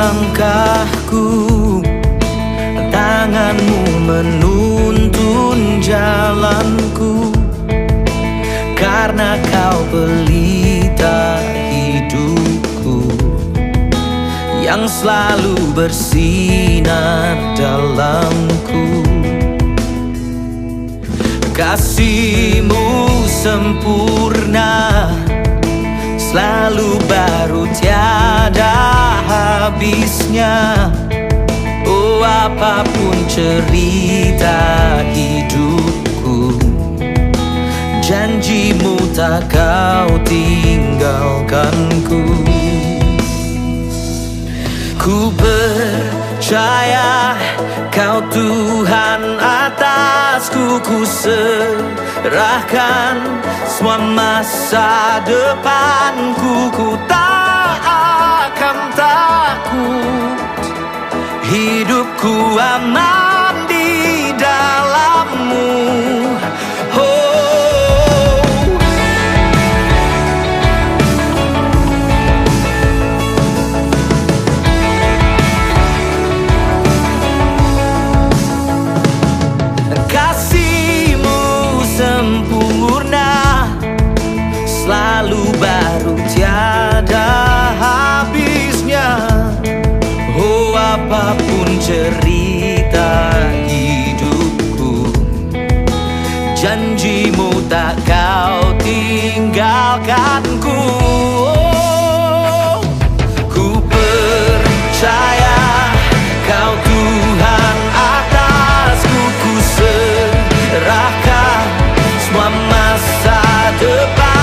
langkahku, tanganmu menuntun jalanku, karena kau pelita hidupku yang selalu bersinar dalamku. Kasih-Mu sempurna, selalu baru tiada habisnya. Oh, apapun cerita hidupku, janji-Mu tak kau tinggalkanku. Ku percaya Kau Tuhan atasku, ku serahkan semua masa depanku. Ku tak akan takut, hidupku aman di dalam-Mu. Selalu baru tiada habisnya. Oh, apapun cerita hidupku, janji-Mu tak kau tinggalkanku. Oh, ku percaya Kau Tuhan atasku, ku serahkan semua masa depan.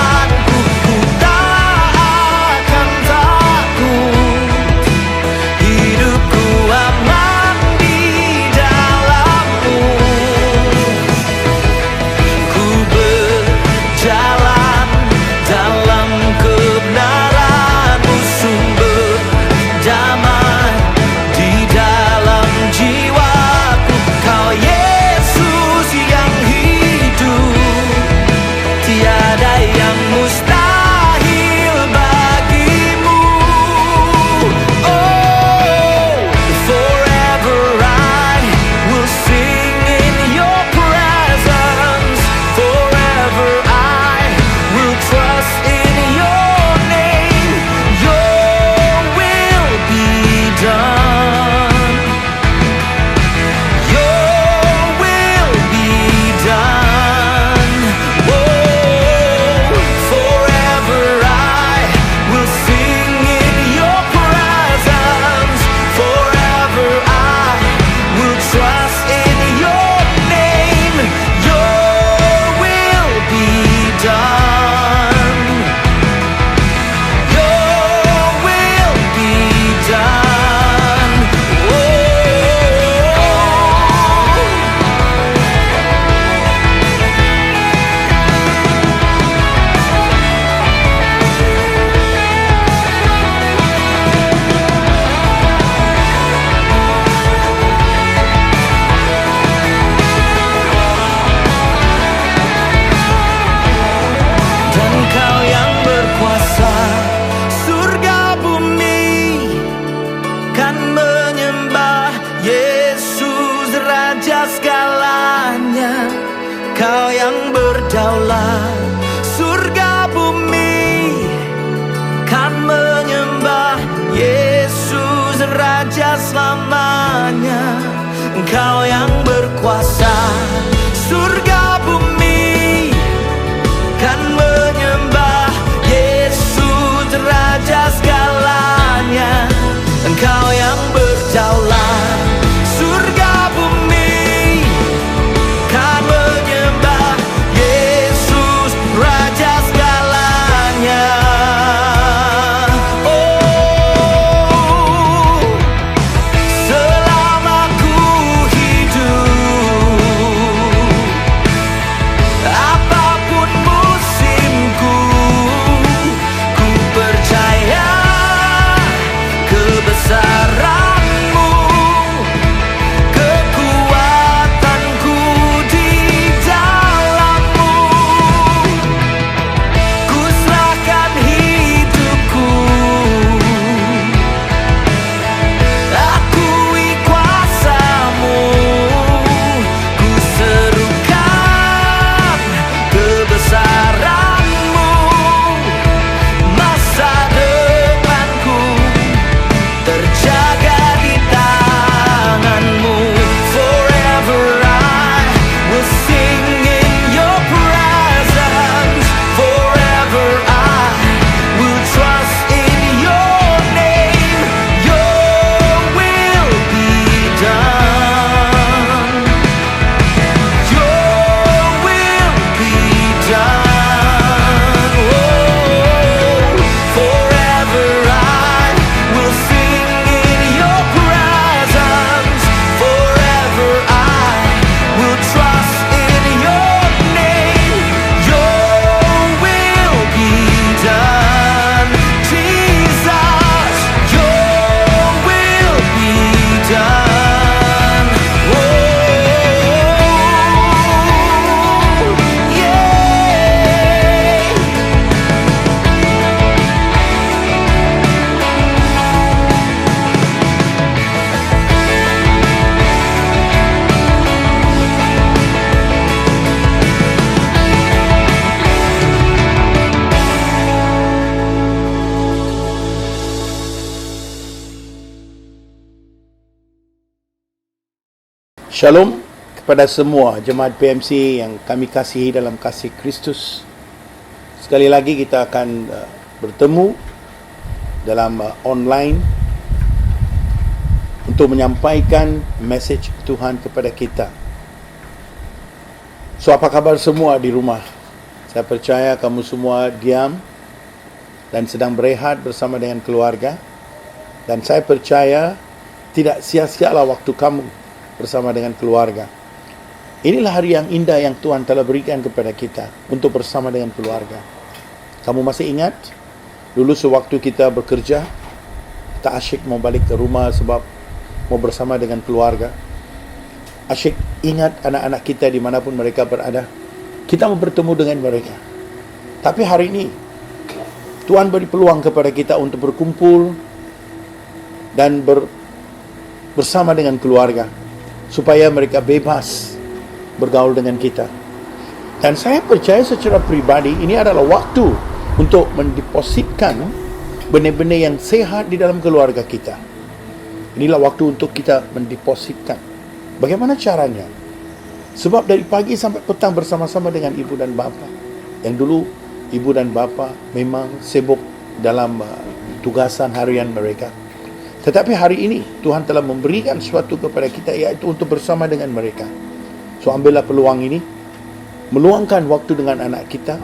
Segalanya, Kau yang berdaulat surga bumi, kan menyembah Yesus Raja selamanya. Kau yang berkuasa surga bumi, kan menyembah Yesus Raja segalanya. Kau yang berdaulat surga bumi, kan menyembah Yesus Raja segalanya. Oh, selama ku hidup Shalom kepada semua jemaat PMC yang kami kasihi dalam kasih Kristus. Sekali lagi kita akan bertemu dalam online untuk menyampaikan message Tuhan kepada kita. So, apa kabar semua di rumah? Saya percaya kamu semua diam dan sedang berehat bersama dengan keluarga. Dan saya percaya tidak sia-sialah waktu kamu bersama dengan keluarga. Inilah hari yang indah yang Tuhan telah berikan kepada kita untuk bersama dengan keluarga. Kamu masih ingat? Dulu sewaktu kita bekerja, kita asyik mau balik ke rumah sebab mau bersama dengan keluarga. Asyik ingat anak-anak kita dimanapun mereka berada. Kita mau bertemu dengan mereka. Tapi hari ini, Tuhan beri peluang kepada kita untuk berkumpul dan bersama dengan keluarga, supaya mereka bebas bergaul dengan kita. Dan saya percaya secara pribadi ini adalah waktu untuk mendepositkan benih-benih yang sehat di dalam keluarga kita. Inilah waktu untuk kita mendepositkan. Bagaimana caranya? Sebab dari pagi sampai petang bersama-sama dengan ibu dan bapa. Yang dulu ibu dan bapa memang sibuk dalam tugasan harian mereka. Tetapi hari ini Tuhan telah memberikan sesuatu kepada kita, yaitu untuk bersama dengan mereka. So, ambillah peluang ini, meluangkan waktu dengan anak kita.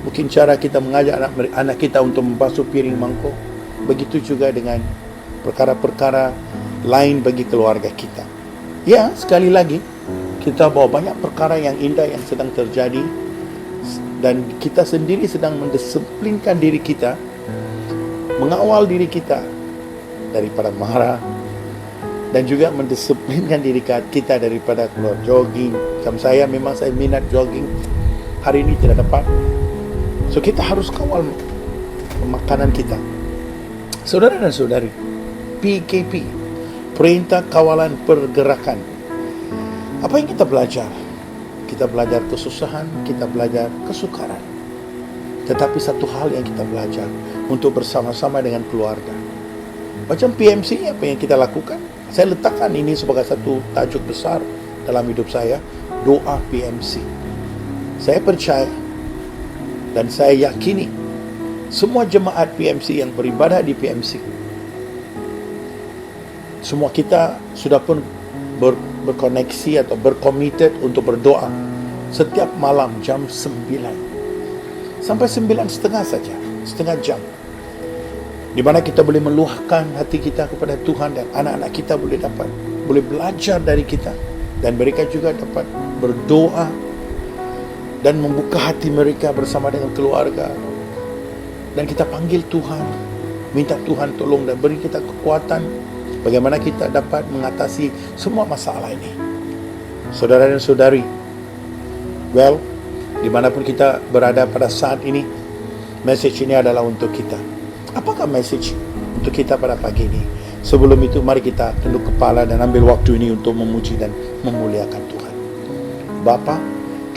Mungkin cara kita mengajak anak kita untuk membasuh piring mangkuk. Begitu juga dengan perkara-perkara lain bagi keluarga kita. Ya, sekali lagi, kita bawa banyak perkara yang indah yang sedang terjadi. Dan kita sendiri sedang mendisiplinkan diri kita, mengawal diri kita daripada marah, dan juga mendisiplinkan diri kita daripada keluar jogging. Macam saya, memang saya minat jogging, hari ini tidak dapat. So, kita harus kawal makanan kita. Saudara dan saudari, PKP, Perintah Kawalan Pergerakan. Apa yang kita belajar? Kita belajar kesusahan, kita belajar kesukaran. Tetapi satu hal yang kita belajar, untuk bersama-sama dengan keluarga. Macam PMC, apa yang kita lakukan? Saya letakkan ini sebagai satu tajuk besar dalam hidup saya, doa PMC. Saya percaya dan saya yakini semua jemaat PMC yang beribadah di PMC, semua kita sudah pun berkoneksi atau berkomited untuk berdoa setiap malam jam 9 sampai 9:30 saja, setengah jam, di mana kita boleh meluahkan hati kita kepada Tuhan, dan anak-anak kita boleh belajar dari kita, dan mereka juga dapat berdoa dan membuka hati mereka bersama dengan keluarga. Dan kita panggil Tuhan, minta Tuhan tolong dan beri kita kekuatan bagaimana kita dapat mengatasi semua masalah ini. Saudara dan saudari, dimanapun kita berada pada saat ini, message ini adalah untuk kita. Apakah message untuk kita pada pagi ini? Sebelum itu, mari kita tunduk kepala dan ambil waktu ini untuk memuji dan memuliakan Tuhan. Bapa,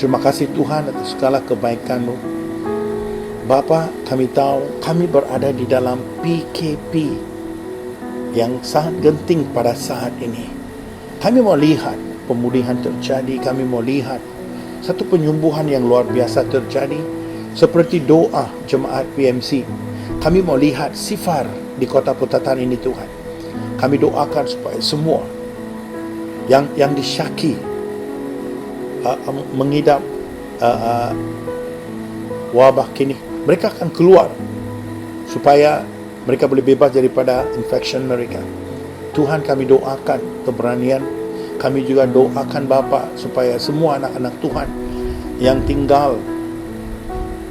terima kasih Tuhan atas segala kebaikan-Mu. Bapa, kami tahu kami berada di dalam PKP yang sangat genting pada saat ini. Kami mau lihat pemulihan terjadi, kami mau lihat satu penyembuhan yang luar biasa terjadi, seperti doa jemaat PMC. Kami mau lihat sifar di kota Putatan ini, Tuhan. Kami doakan supaya semua yang disyaki mengidap wabah kini, mereka akan keluar supaya mereka boleh bebas daripada infection mereka. Tuhan, kami doakan keberanian. Kami juga doakan Bapa supaya semua anak-anak Tuhan yang tinggal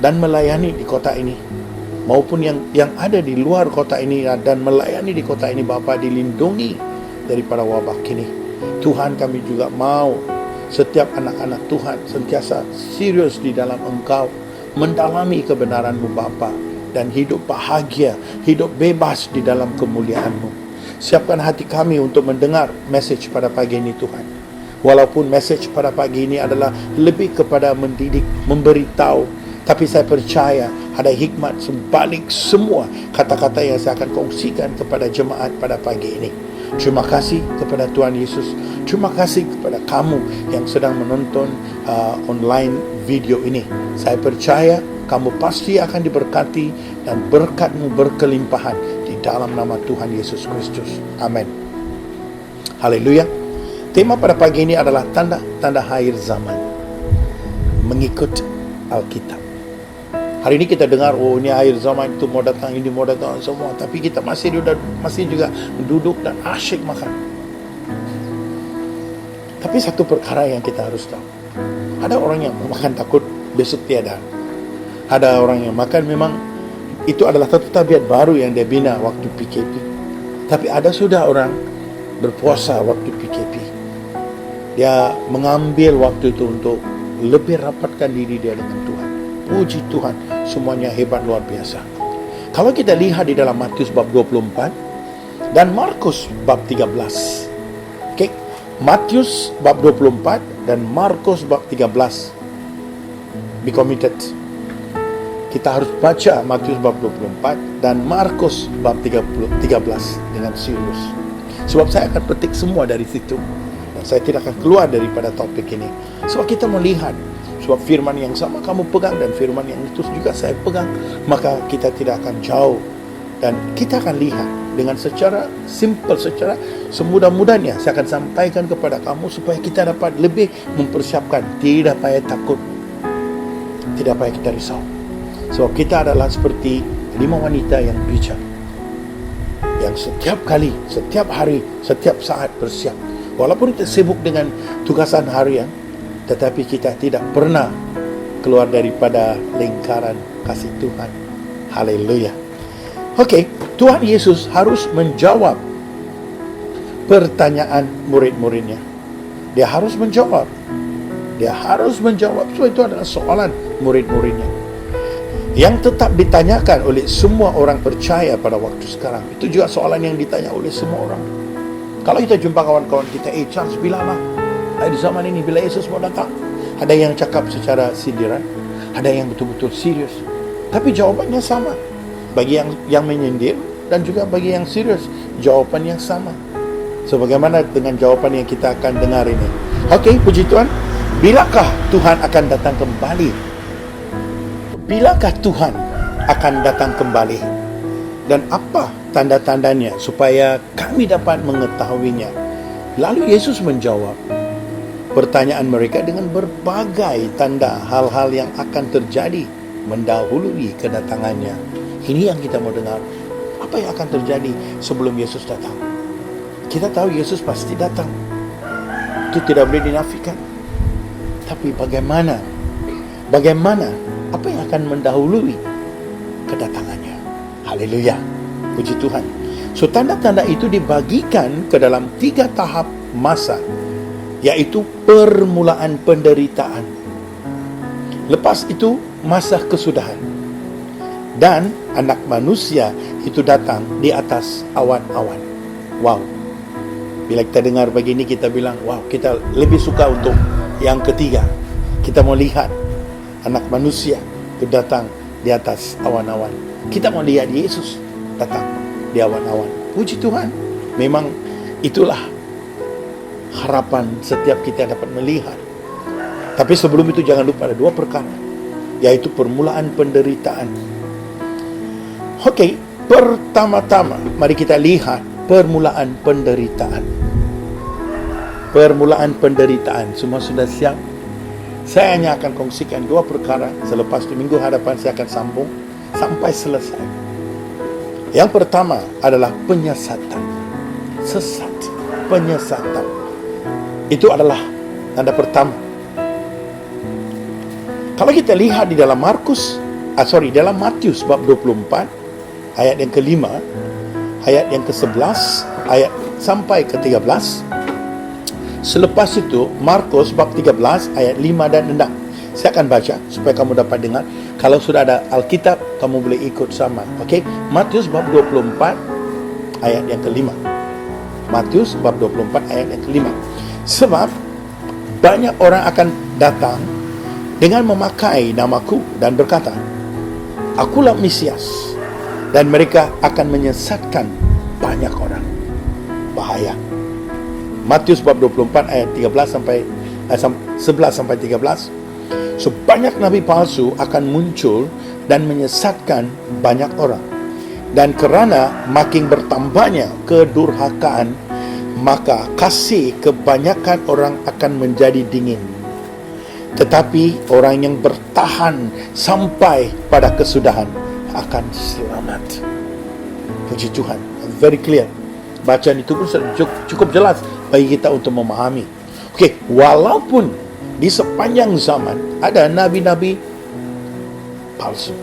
dan melayani di kota ini, maupun yang ada di luar kota ini dan melayani di kota ini, Bapa, dilindungi daripada wabah kini. Tuhan, kami juga mau setiap anak-anak Tuhan sentiasa serius di dalam Engkau, mendalami kebenaran-Mu, Bapa, dan hidup bahagia, hidup bebas di dalam kemuliaan-Mu. Siapkan hati kami untuk mendengar message pada pagi ini, Tuhan. Walaupun message pada pagi ini adalah lebih kepada mendidik, memberitahu, tapi saya percaya ada hikmat sebalik semua kata-kata yang saya akan kongsikan kepada jemaat pada pagi ini. Terima kasih kepada Tuhan Yesus. Terima kasih kepada kamu yang sedang menonton online video ini. Saya percaya kamu pasti akan diberkati dan berkat-Mu berkelimpahan di dalam nama Tuhan Yesus Kristus. Amin. Haleluya. Tema pada pagi ini adalah tanda-tanda akhir zaman mengikut Alkitab. Hari ini kita dengar, ini akhir zaman, itu mau datang, ini mau datang semua. Tapi kita masih juga duduk dan asyik makan. Tapi satu perkara yang kita harus tahu. Ada orang yang makan takut besok tiada. Ada orang yang makan memang itu adalah satu tabiat baru yang dia bina waktu PKP. Tapi ada sudah orang berpuasa waktu PKP. Dia mengambil waktu itu untuk lebih rapatkan diri dia dengan Tuhan. Puji Tuhan, semuanya hebat luar biasa. Kalau kita lihat di dalam Matius bab 24 dan Markus bab 13. Okay? Matius bab 24 dan Markus bab 13. Be committed. Kita harus baca Matius bab 24 dan Markus bab 13 dengan serius. Sebab saya akan petik semua dari situ. Dan saya tidak akan keluar daripada topik ini. Sebab kita melihat, sebab firman yang sama kamu pegang dan firman yang itu juga saya pegang, maka kita tidak akan jauh. Dan kita akan lihat dengan secara simple, secara semudah-mudahnya saya akan sampaikan kepada kamu supaya kita dapat lebih mempersiapkan. Tidak payah takut, tidak payah kita risau. Sebab kita adalah seperti 5 wanita yang bijak, yang setiap kali, setiap hari, setiap saat bersiap. Walaupun kita sibuk dengan tugasan harian, tetapi kita tidak pernah keluar daripada lingkaran kasih Tuhan. Haleluya. Oke, Tuhan Yesus harus menjawab pertanyaan murid-muridnya. Dia harus menjawab. So itu adalah soalan murid-muridnya yang tetap ditanyakan oleh semua orang percaya pada waktu sekarang. Itu juga soalan yang ditanya oleh semua orang. Kalau kita jumpa kawan-kawan kita, Charles, bila lah di zaman ini, bila Yesus mau datang? Ada yang cakap secara sindiran, ada yang betul-betul serius. Tapi jawabannya sama. Bagi yang menyindir dan juga bagi yang serius, jawaban yang sama. Sebagaimana dengan jawaban yang kita akan dengar ini. Oke, puji Tuhan. Bilakah Tuhan akan datang kembali? Bilakah Tuhan akan datang kembali? Dan apa tanda-tandanya supaya kami dapat mengetahuinya? Lalu Yesus menjawab pertanyaan mereka dengan berbagai tanda hal-hal yang akan terjadi mendahului kedatangannya. Ini yang kita mau dengar. Apa yang akan terjadi sebelum Yesus datang? Kita tahu Yesus pasti datang. Itu tidak boleh dinafikan. Tapi bagaimana? Apa yang akan mendahului kedatangannya? Haleluya. Puji Tuhan. So tanda-tanda itu dibagikan ke dalam 3 tahap masa, yaitu permulaan penderitaan, lepas itu masa kesudahan, dan anak manusia itu datang di atas awan-awan. Wow. Bila kita dengar begini, kita bilang, wow, kita lebih suka untuk yang ketiga. Kita mau lihat anak manusia itu datang di atas awan-awan. Kita mau lihat Yesus datang di awan-awan. Puji Tuhan. Memang itulah harapan setiap kita dapat melihat. Tapi sebelum itu jangan lupa ada 2 perkara, yaitu permulaan penderitaan. Oke, pertama-tama mari kita lihat permulaan penderitaan. Permulaan penderitaan. Semua sudah siap? Saya hanya akan kongsikan 2 perkara. Selepas itu minggu hadapan saya akan sambung sampai selesai. Yang pertama adalah penyesatan. Sesat. Penyesatan. Itu adalah tanda pertama. Kalau kita lihat di dalam dalam Matius bab 24 ayat yang ke-5, ayat yang ke-11, ayat sampai ke-13. Selepas itu Markus bab 13 ayat 5 dan 6. Saya akan baca supaya kamu dapat dengar. Kalau sudah ada Alkitab, kamu boleh ikut sama. Okey, Matius bab 24 ayat yang ke-5. Matius bab 24 ayat yang ke-5. Sebab banyak orang akan datang dengan memakai namaku dan berkata, Akulah Mesias, dan mereka akan menyesatkan banyak orang. Bahaya. Matius bab 24 ayat 11 sampai 13. So banyak nabi palsu akan muncul dan menyesatkan banyak orang. Dan kerana makin bertambahnya kedurhakaan, maka kasih kebanyakan orang akan menjadi dingin. Tetapi orang yang bertahan sampai pada kesudahan akan selamat. Puji Tuhan. Very clear. Bacaan itu pun cukup jelas bagi kita untuk memahami. Okey, walaupun di sepanjang zaman ada nabi-nabi palsu.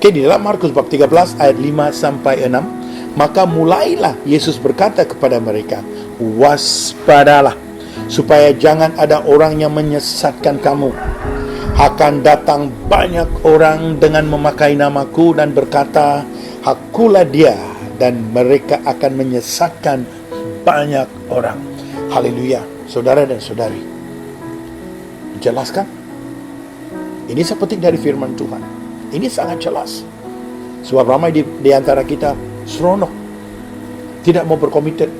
Okey, di dalam Markus bab 13 ayat 5 sampai 6, maka mulailah Yesus berkata kepada mereka, waspadalah supaya jangan ada orang yang menyesatkan kamu. Akan datang banyak orang dengan memakai namaku dan berkata, akulah dia, dan mereka akan menyesatkan banyak orang. Haleluya. Saudara dan saudari, jelas kan? Ini seperti dari firman Tuhan. Ini sangat jelas. Sebab ramai di antara kita seronok, tidak mau berkomited.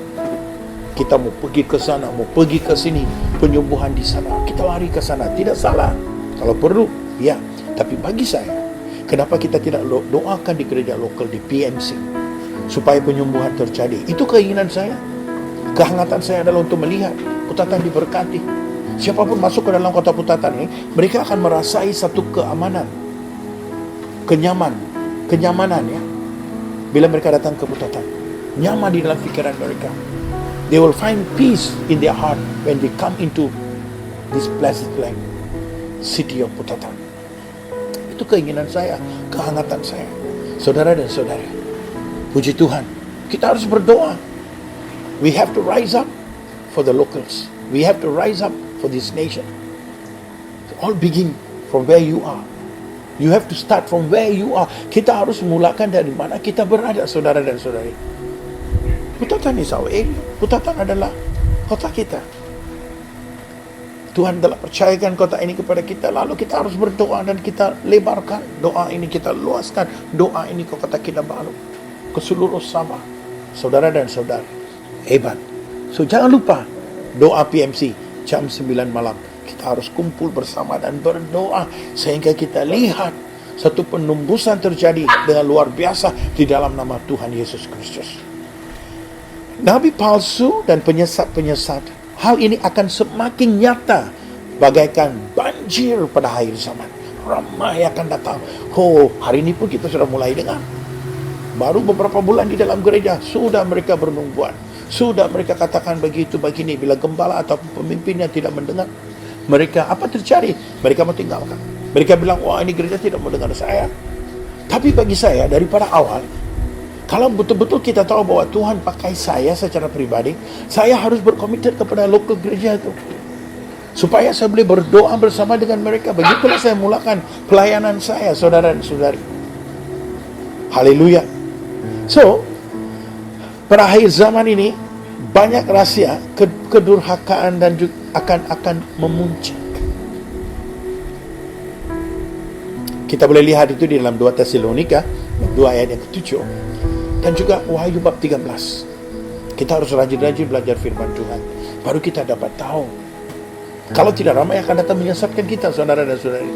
Kita mau pergi ke sana, mau pergi ke sini, penyembuhan di sana, kita lari ke sana. Tidak salah, kalau perlu, ya. Tapi bagi saya, kenapa kita tidak doakan di gereja lokal, di PMC, supaya penyembuhan terjadi? Itu keinginan saya. Kehangatan saya adalah untuk melihat Putatan diberkati. Siapapun masuk ke dalam kota Putatan ini, mereka akan merasai satu keamanan, kenyamanan ya. Bila mereka datang ke Putatan, nyaman di dalam fikiran mereka. They will find peace in their heart when they come into this blessed land, city of Putatan. Itu keinginan saya, kehangatan saya. Saudara dan saudari, puji Tuhan, kita harus berdoa. We have to rise up for the locals. We have to rise up for this nation. All begin from where you are. You have to start from where you are. Kita harus mulakan dari mana kita berada, saudara dan saudari. Putatan is our area. Putatan adalah kota kita. Tuhan telah percayakan kota ini kepada kita. Lalu kita harus berdoa dan kita lebarkan doa ini, kita luaskan doa ini ke kota kita baru, ke seluruh Sabah, saudara dan saudari. Hebat. So jangan lupa doa PMC jam 9 malam. Kita harus kumpul bersama dan berdoa sehingga kita lihat satu penembusan terjadi dengan luar biasa di dalam nama Tuhan Yesus Kristus. Nabi palsu dan penyesat-penyesat, hal ini akan semakin nyata bagaikan banjir pada akhir zaman. Ramai akan datang. Hari ini pun kita sudah mulai dengar. Baru beberapa bulan di dalam gereja sudah mereka bernubuat. Sudah mereka katakan begitu begini. Bila gembala atau pemimpinnya tidak mendengar, mereka apa terjadi? Mereka mau tinggalkan. Mereka bilang, wah ini gereja tidak mau dengar saya. Tapi bagi saya daripada awal, kalau betul-betul kita tahu bahwa Tuhan pakai saya secara pribadi, saya harus berkomited kepada lokal gereja itu, supaya saya boleh berdoa bersama dengan mereka. Begitulah saya mulakan pelayanan saya, saudara dan saudari. Haleluya. So, pada akhir zaman ini banyak rahasia kedurhakaan dan juga akan memuncak. Kita boleh lihat itu di dalam 2 Tesalonika 2 ayat yang ke-7 dan juga Wahyu bab 13. Kita harus rajin-rajin belajar firman Tuhan, baru kita dapat tahu. Kalau tidak, ramai akan datang menyesatkan kita, saudara dan saudari.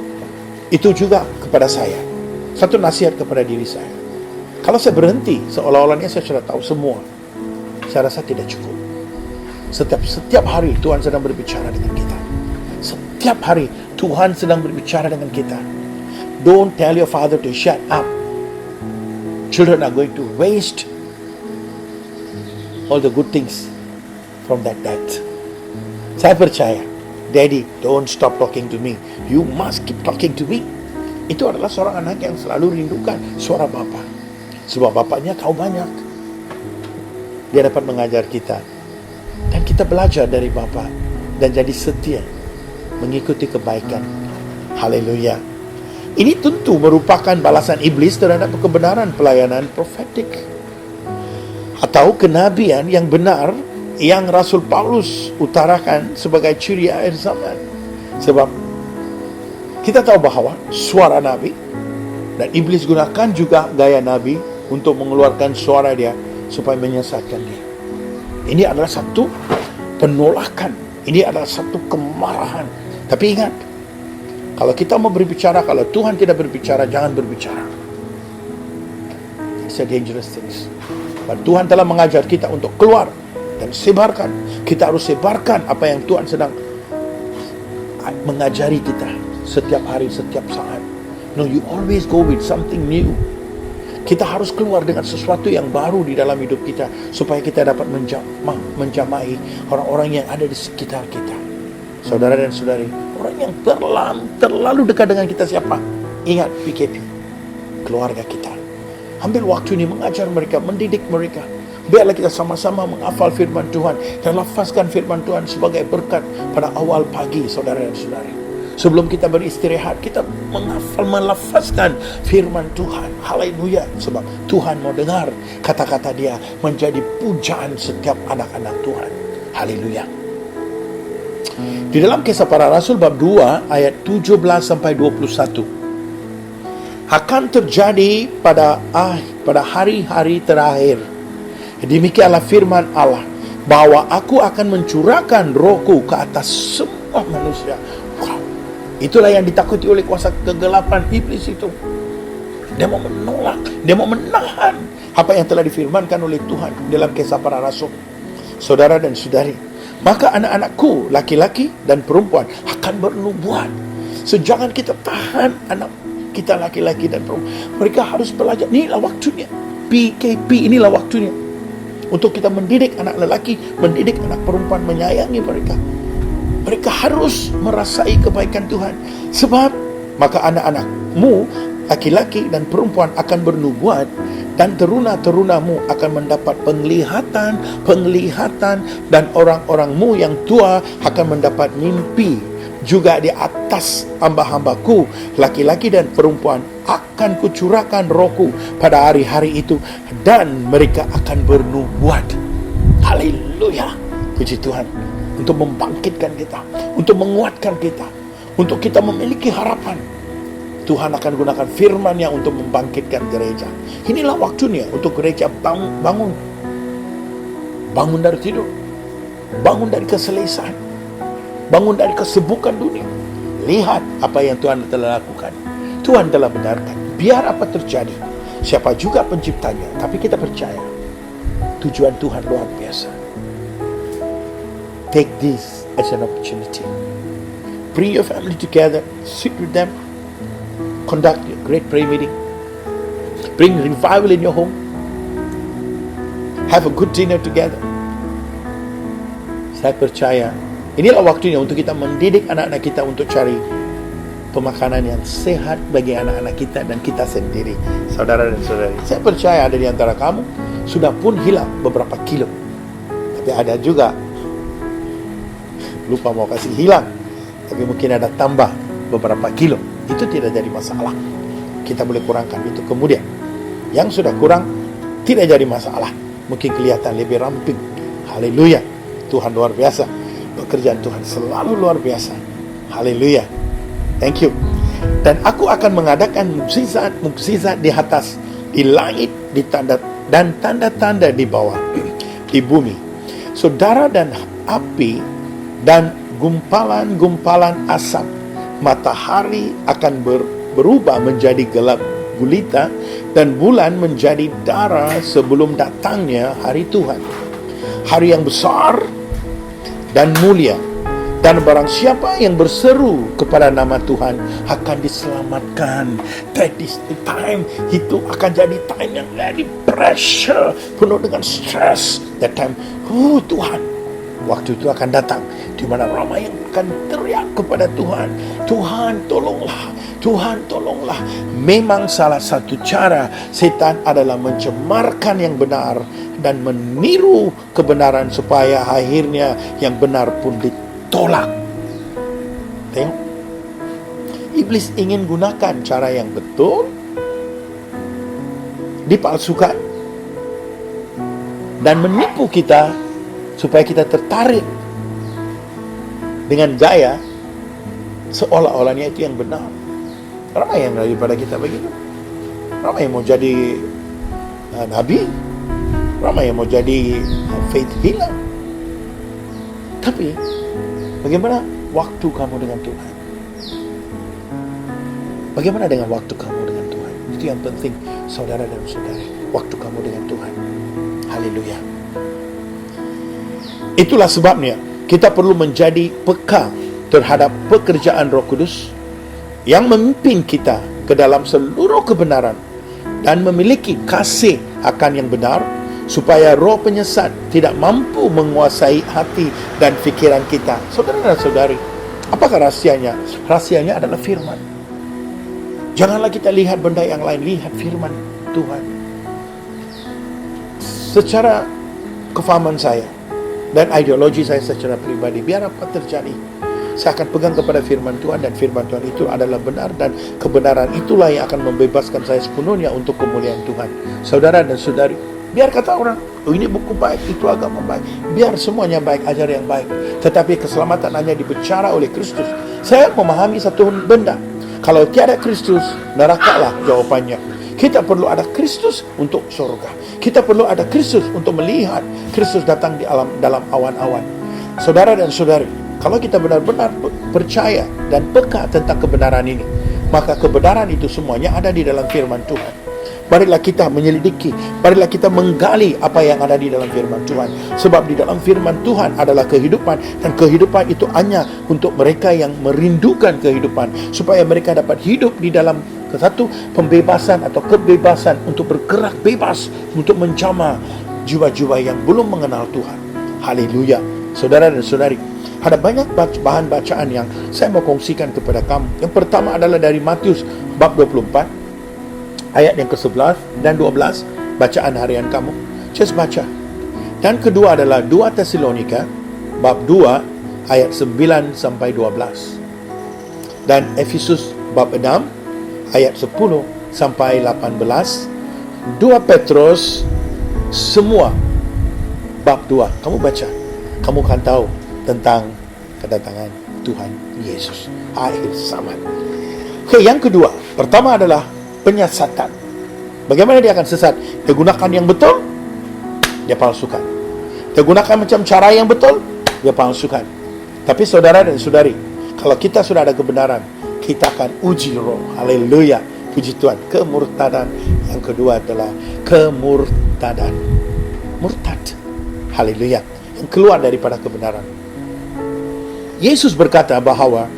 Itu juga kepada saya, satu nasihat kepada diri saya. Kalau saya berhenti seolah-olahnya saya sudah tahu semua, saya rasa tidak cukup. Setiap hari Tuhan sedang berbicara dengan kita. Setiap hari Tuhan sedang berbicara dengan kita. Don't tell your father to shut up. Children are going to waste all the good things from that dad. Saya percaya, Daddy, don't stop talking to me. You must keep talking to me. Itu adalah seorang anak yang selalu rindukan suara Bapa. Sebab bapaknya tahu banyak. Dia dapat mengajar kita. Dan kita belajar dari Bapa dan jadi setia mengikuti kebaikan. Haleluya. Ini tentu merupakan balasan iblis terhadap kebenaran pelayanan profetik atau kenabian yang benar yang Rasul Paulus utarakan sebagai ciri akhir zaman. Sebab kita tahu bahwa suara nabi, dan iblis gunakan juga gaya nabi untuk mengeluarkan suara dia supaya menyesatkan dia. Ini adalah satu penolakan. Ini adalah satu kemarahan. Tapi ingat, kalau kita mau berbicara, kalau Tuhan tidak berbicara, jangan berbicara. It's a dangerous thing. Tuhan telah mengajar kita untuk keluar dan sebarkan. Kita harus sebarkan apa yang Tuhan sedang mengajari kita setiap hari, setiap saat. No, you always go with something new. Kita harus keluar dengan sesuatu yang baru di dalam hidup kita, supaya kita dapat menjamai orang-orang yang ada di sekitar kita. Saudara dan saudari, orang yang terlalu dekat dengan kita siapa? Ingat, PKP, keluarga kita. Ambil waktu ini mengajar mereka, mendidik mereka. Biarlah kita sama-sama menghafal firman Tuhan dan lafazkan firman Tuhan sebagai berkat pada awal pagi, saudara dan saudari. Sebelum kita beristirahat, kita melafazkan firman Tuhan. Haleluya. Sebab Tuhan mau dengar kata-kata Dia menjadi pujaan setiap anak-anak Tuhan. Haleluya. Di dalam Kisah Para Rasul bab 2 ayat 17 sampai 21. Akan terjadi pada hari-hari terakhir. Demikianlah firman Allah, bahwa aku akan mencurahkan rohku ke atas semua manusia. Wow. Itulah yang ditakuti oleh kuasa kegelapan iblis itu. Dia mau menolak, dia mau menahan apa yang telah difirmankan oleh Tuhan dalam Kisah Para Rasul. Saudara dan saudari, maka anak-anakku laki-laki dan perempuan akan bernubuat. So jangan kita tahan anak kita laki-laki dan perempuan. Mereka harus belajar. Inilah waktunya. PKP, inilah waktunya untuk kita mendidik anak lelaki, mendidik anak perempuan, menyayangi mereka. Mereka harus merasai kebaikan Tuhan. Sebab maka anak-anakmu laki-laki dan perempuan akan bernubuat, dan teruna-terunamu akan mendapat penglihatan, dan orang-orangmu yang tua akan mendapat mimpi. Juga di atas hamba-hambaku laki-laki dan perempuan akan kucurahkan rohku pada hari-hari itu, dan mereka akan bernubuat. Haleluya. Puji Tuhan. Untuk membangkitkan kita, untuk menguatkan kita, untuk kita memiliki harapan. Tuhan akan gunakan firman-Nya untuk membangkitkan gereja. Inilah waktunya untuk gereja bangun dari tidur, bangun dari keselesan, bangun dari kesibukan dunia. Lihat apa yang Tuhan telah lakukan. Tuhan telah benarkan. Biar apa terjadi, siapa juga penciptanya, tapi kita percaya tujuan Tuhan luar biasa. Take this as an opportunity. Bring your family together, sit with them, conduct a great prayer meeting, bring revival in your home, have a good dinner together. Saya percaya inilah waktunya untuk kita mendidik anak-anak kita untuk cari pemakanan yang sehat bagi anak-anak kita dan kita sendiri. Saudara dan saudari, saya percaya ada di antara kamu sudah pun hilang beberapa kilo, tapi ada juga lupa mau kasih hilang, tapi mungkin ada tambah beberapa kilo. Itu tidak jadi masalah, kita boleh kurangkan itu kemudian. Yang sudah kurang tidak jadi masalah, mungkin kelihatan lebih ramping. Haleluya. Tuhan luar biasa, pekerjaan Tuhan selalu luar biasa. Haleluya. Thank you. Dan aku akan mengadakan mukjizat di atas, di langit, di tanda dan tanda-tanda di bawah, di bumi. Saudara, dan api dan gumpalan-gumpalan asap. Matahari akan berubah menjadi gelap gulita, dan bulan menjadi darah sebelum datangnya hari Tuhan, hari yang besar dan mulia. Dan barang siapa yang berseru kepada nama Tuhan akan diselamatkan. That is the time. Itu akan jadi time yang very pressure, penuh dengan stress. That time, Tuhan, waktu itu akan datang di mana ramai yang akan teriak kepada Tuhan, Tuhan tolonglah, Tuhan tolonglah. Memang salah satu cara setan adalah mencemarkan yang benar dan meniru kebenaran supaya akhirnya yang benar pun ditolak. Tengok, iblis ingin gunakan cara yang betul dipalsukan dan menipu kita supaya kita tertarik dengan gaya seolah-olahnya itu yang benar. Ramai yang daripada kita begitu. Ramai yang mau jadi nabi, ramai yang mau jadi faith healer. Tapi bagaimana waktu kamu dengan Tuhan? Bagaimana dengan waktu kamu dengan Tuhan? Itu yang penting, saudara dan saudari. Waktu kamu dengan Tuhan. Haleluya. Itulah sebabnya kita perlu menjadi peka terhadap pekerjaan Roh Kudus yang memimpin kita ke dalam seluruh kebenaran dan memiliki kasih akan yang benar, supaya roh penyesat tidak mampu menguasai hati dan fikiran kita. Saudara dan saudari, apakah rahasianya? Rahasianya adalah firman. Janganlah kita lihat benda yang lain, lihat firman Tuhan. Secara kefahaman saya dan ideologi saya secara pribadi, biar apa terjadi, saya akan pegang kepada firman Tuhan, dan firman Tuhan itu adalah benar, dan kebenaran itulah yang akan membebaskan saya sepenuhnya untuk kemuliaan Tuhan. Saudara dan saudari, biar kata orang, oh ini buku baik, itu agama baik, biar semuanya baik, ajar yang baik, tetapi keselamatan hanya dibicara oleh Kristus. Saya memahami satu benda, kalau tiada Kristus, nerakalah jawabannya. Kita perlu ada Kristus untuk surga. Kita perlu ada Kristus untuk melihat Kristus datang di dalam awan-awan. Saudara dan saudari, kalau kita benar-benar percaya dan peka tentang kebenaran ini, maka kebenaran itu semuanya ada di dalam firman Tuhan. Marilah kita menyelidiki, marilah kita menggali apa yang ada di dalam firman Tuhan. Sebab di dalam firman Tuhan adalah kehidupan, dan kehidupan itu hanya untuk mereka yang merindukan kehidupan, supaya mereka dapat hidup di dalam satu pembebasan atau kebebasan untuk bergerak bebas, untuk menjamah jiwa-jiwa yang belum mengenal Tuhan. Haleluya. Saudara dan saudari, ada banyak bahan bacaan yang saya mau kongsikan kepada kamu. Yang pertama adalah dari Matius bab 24 ayat yang ke-11 dan 12, bacaan harian kamu. Just baca. Dan kedua adalah 2 Tesalonika bab 2 ayat 9 sampai 12. Dan Efesus bab 6 ayat 10 sampai 18. 2 Petrus semua bab 2. Kamu baca, kamu akan tahu tentang kedatangan Tuhan Yesus akhir zaman. Oke, yang kedua, pertama adalah penyesatan. Bagaimana dia akan sesat? Dia gunakan yang betul, dia palsukan. Dia gunakan macam cara yang betul, dia palsukan. Tapi saudara dan saudari, kalau kita sudah ada kebenaran, kita akan uji roh. Haleluya. Puji Tuhan. Kemurtadan. Yang kedua adalah kemurtadan. Murtad. Haleluya. Yang keluar daripada kebenaran. Yesus berkata bahwa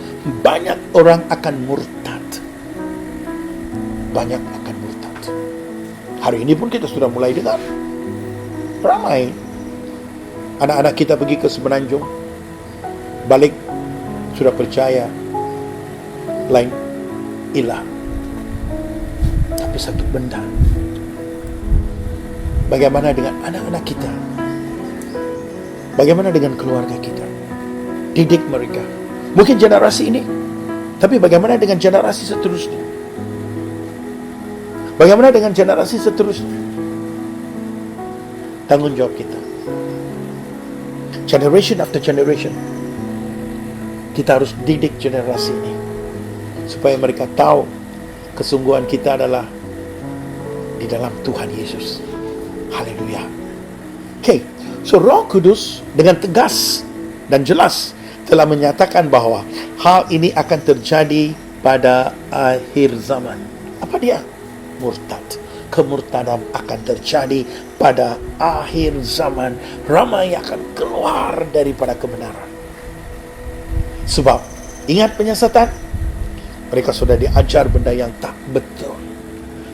banyak orang akan murtad. Banyak akan murtad. Hari ini pun kita sudah mulai dengar. Ramai anak-anak kita pergi ke Semenanjung, balik sudah percaya lain ilah. Tapi satu benda, bagaimana dengan anak-anak kita? Bagaimana dengan keluarga kita? Didik mereka. Mungkin generasi ini, tapi bagaimana dengan generasi seterusnya? Bagaimana dengan generasi seterusnya? Tanggung jawab kita. Generation after generation, kita harus didik generasi ini, supaya mereka tahu kesungguhan kita adalah di dalam Tuhan Yesus. Haleluya. Okay, so Roh Kudus dengan tegas dan jelas telah menyatakan bahwa hal ini akan terjadi pada akhir zaman. Apa dia? Murtad. Kemurtadan akan terjadi pada akhir zaman. Ramai akan keluar daripada kebenaran. Sebab ingat penyesatan, mereka sudah diajar benda yang tak betul,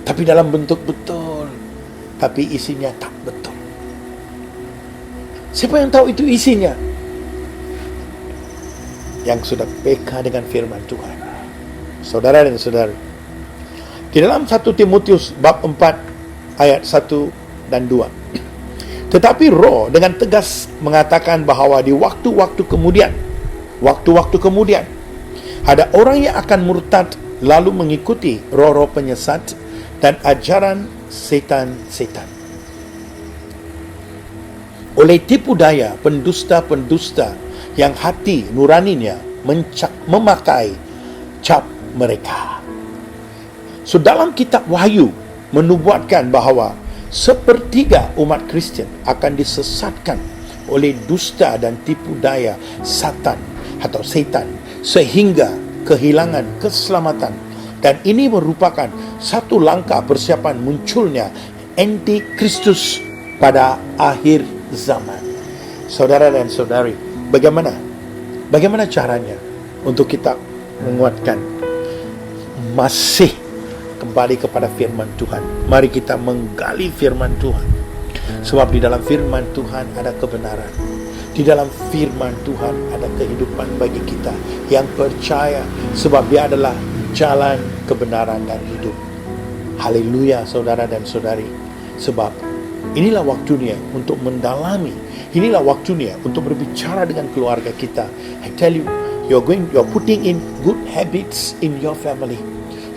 tapi dalam bentuk betul, tapi isinya tak betul. Siapa yang tahu itu isinya? Yang sudah peka dengan firman Tuhan. Saudara dan saudari, di dalam 1 Timotius bab 4 ayat 1 dan 2. Tetapi Roh dengan tegas mengatakan bahwa di waktu-waktu kemudian ada orang yang akan murtad lalu mengikuti roh-roh penyesat dan ajaran setan-setan. Oleh tipu daya pendusta-pendusta yang hati nuraninya memakai cap mereka. So dalam kitab Wahyu menubuatkan bahawa sepertiga umat Kristian akan disesatkan oleh dusta dan tipu daya Satan atau Setan sehingga kehilangan keselamatan. Dan ini merupakan satu langkah persiapan munculnya Antikristus pada akhir zaman. Saudara dan saudari, bagaimana caranya untuk kita menguatkan masih kembali kepada firman Tuhan? Mari kita menggali firman Tuhan, sebab di dalam firman Tuhan ada kebenaran. Di dalam firman Tuhan ada kehidupan bagi kita yang percaya, sebab dia adalah jalan kebenaran dan hidup. Haleluya, saudara dan saudari. Sebab inilah waktunya untuk mendalami, inilah waktunya untuk berbicara dengan keluarga kita. I tell you, you're putting in good habits in your family.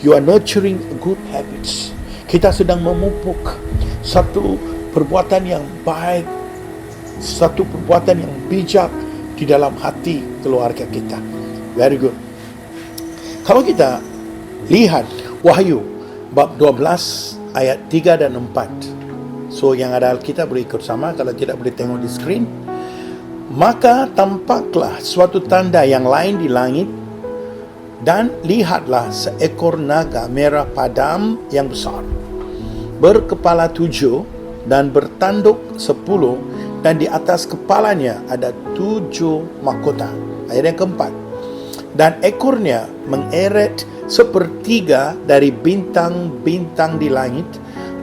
You are nurturing good habits. Kita sedang memupuk satu perbuatan yang baik, satu perbuatan yang bijak di dalam hati keluarga kita. Very good. Kalau kita lihat Wahyu bab 12 ayat 3 dan 4. So yang ada Alkitab boleh ikut sama, kalau tidak boleh tengok di screen. Maka tampaklah suatu tanda yang lain di langit, dan lihatlah seekor naga merah padam yang besar, berkepala 7 dan bertanduk 10, dan di atas kepalanya ada 7 mahkota. Ayat yang keempat. Dan ekornya mengeret sepertiga dari bintang-bintang di langit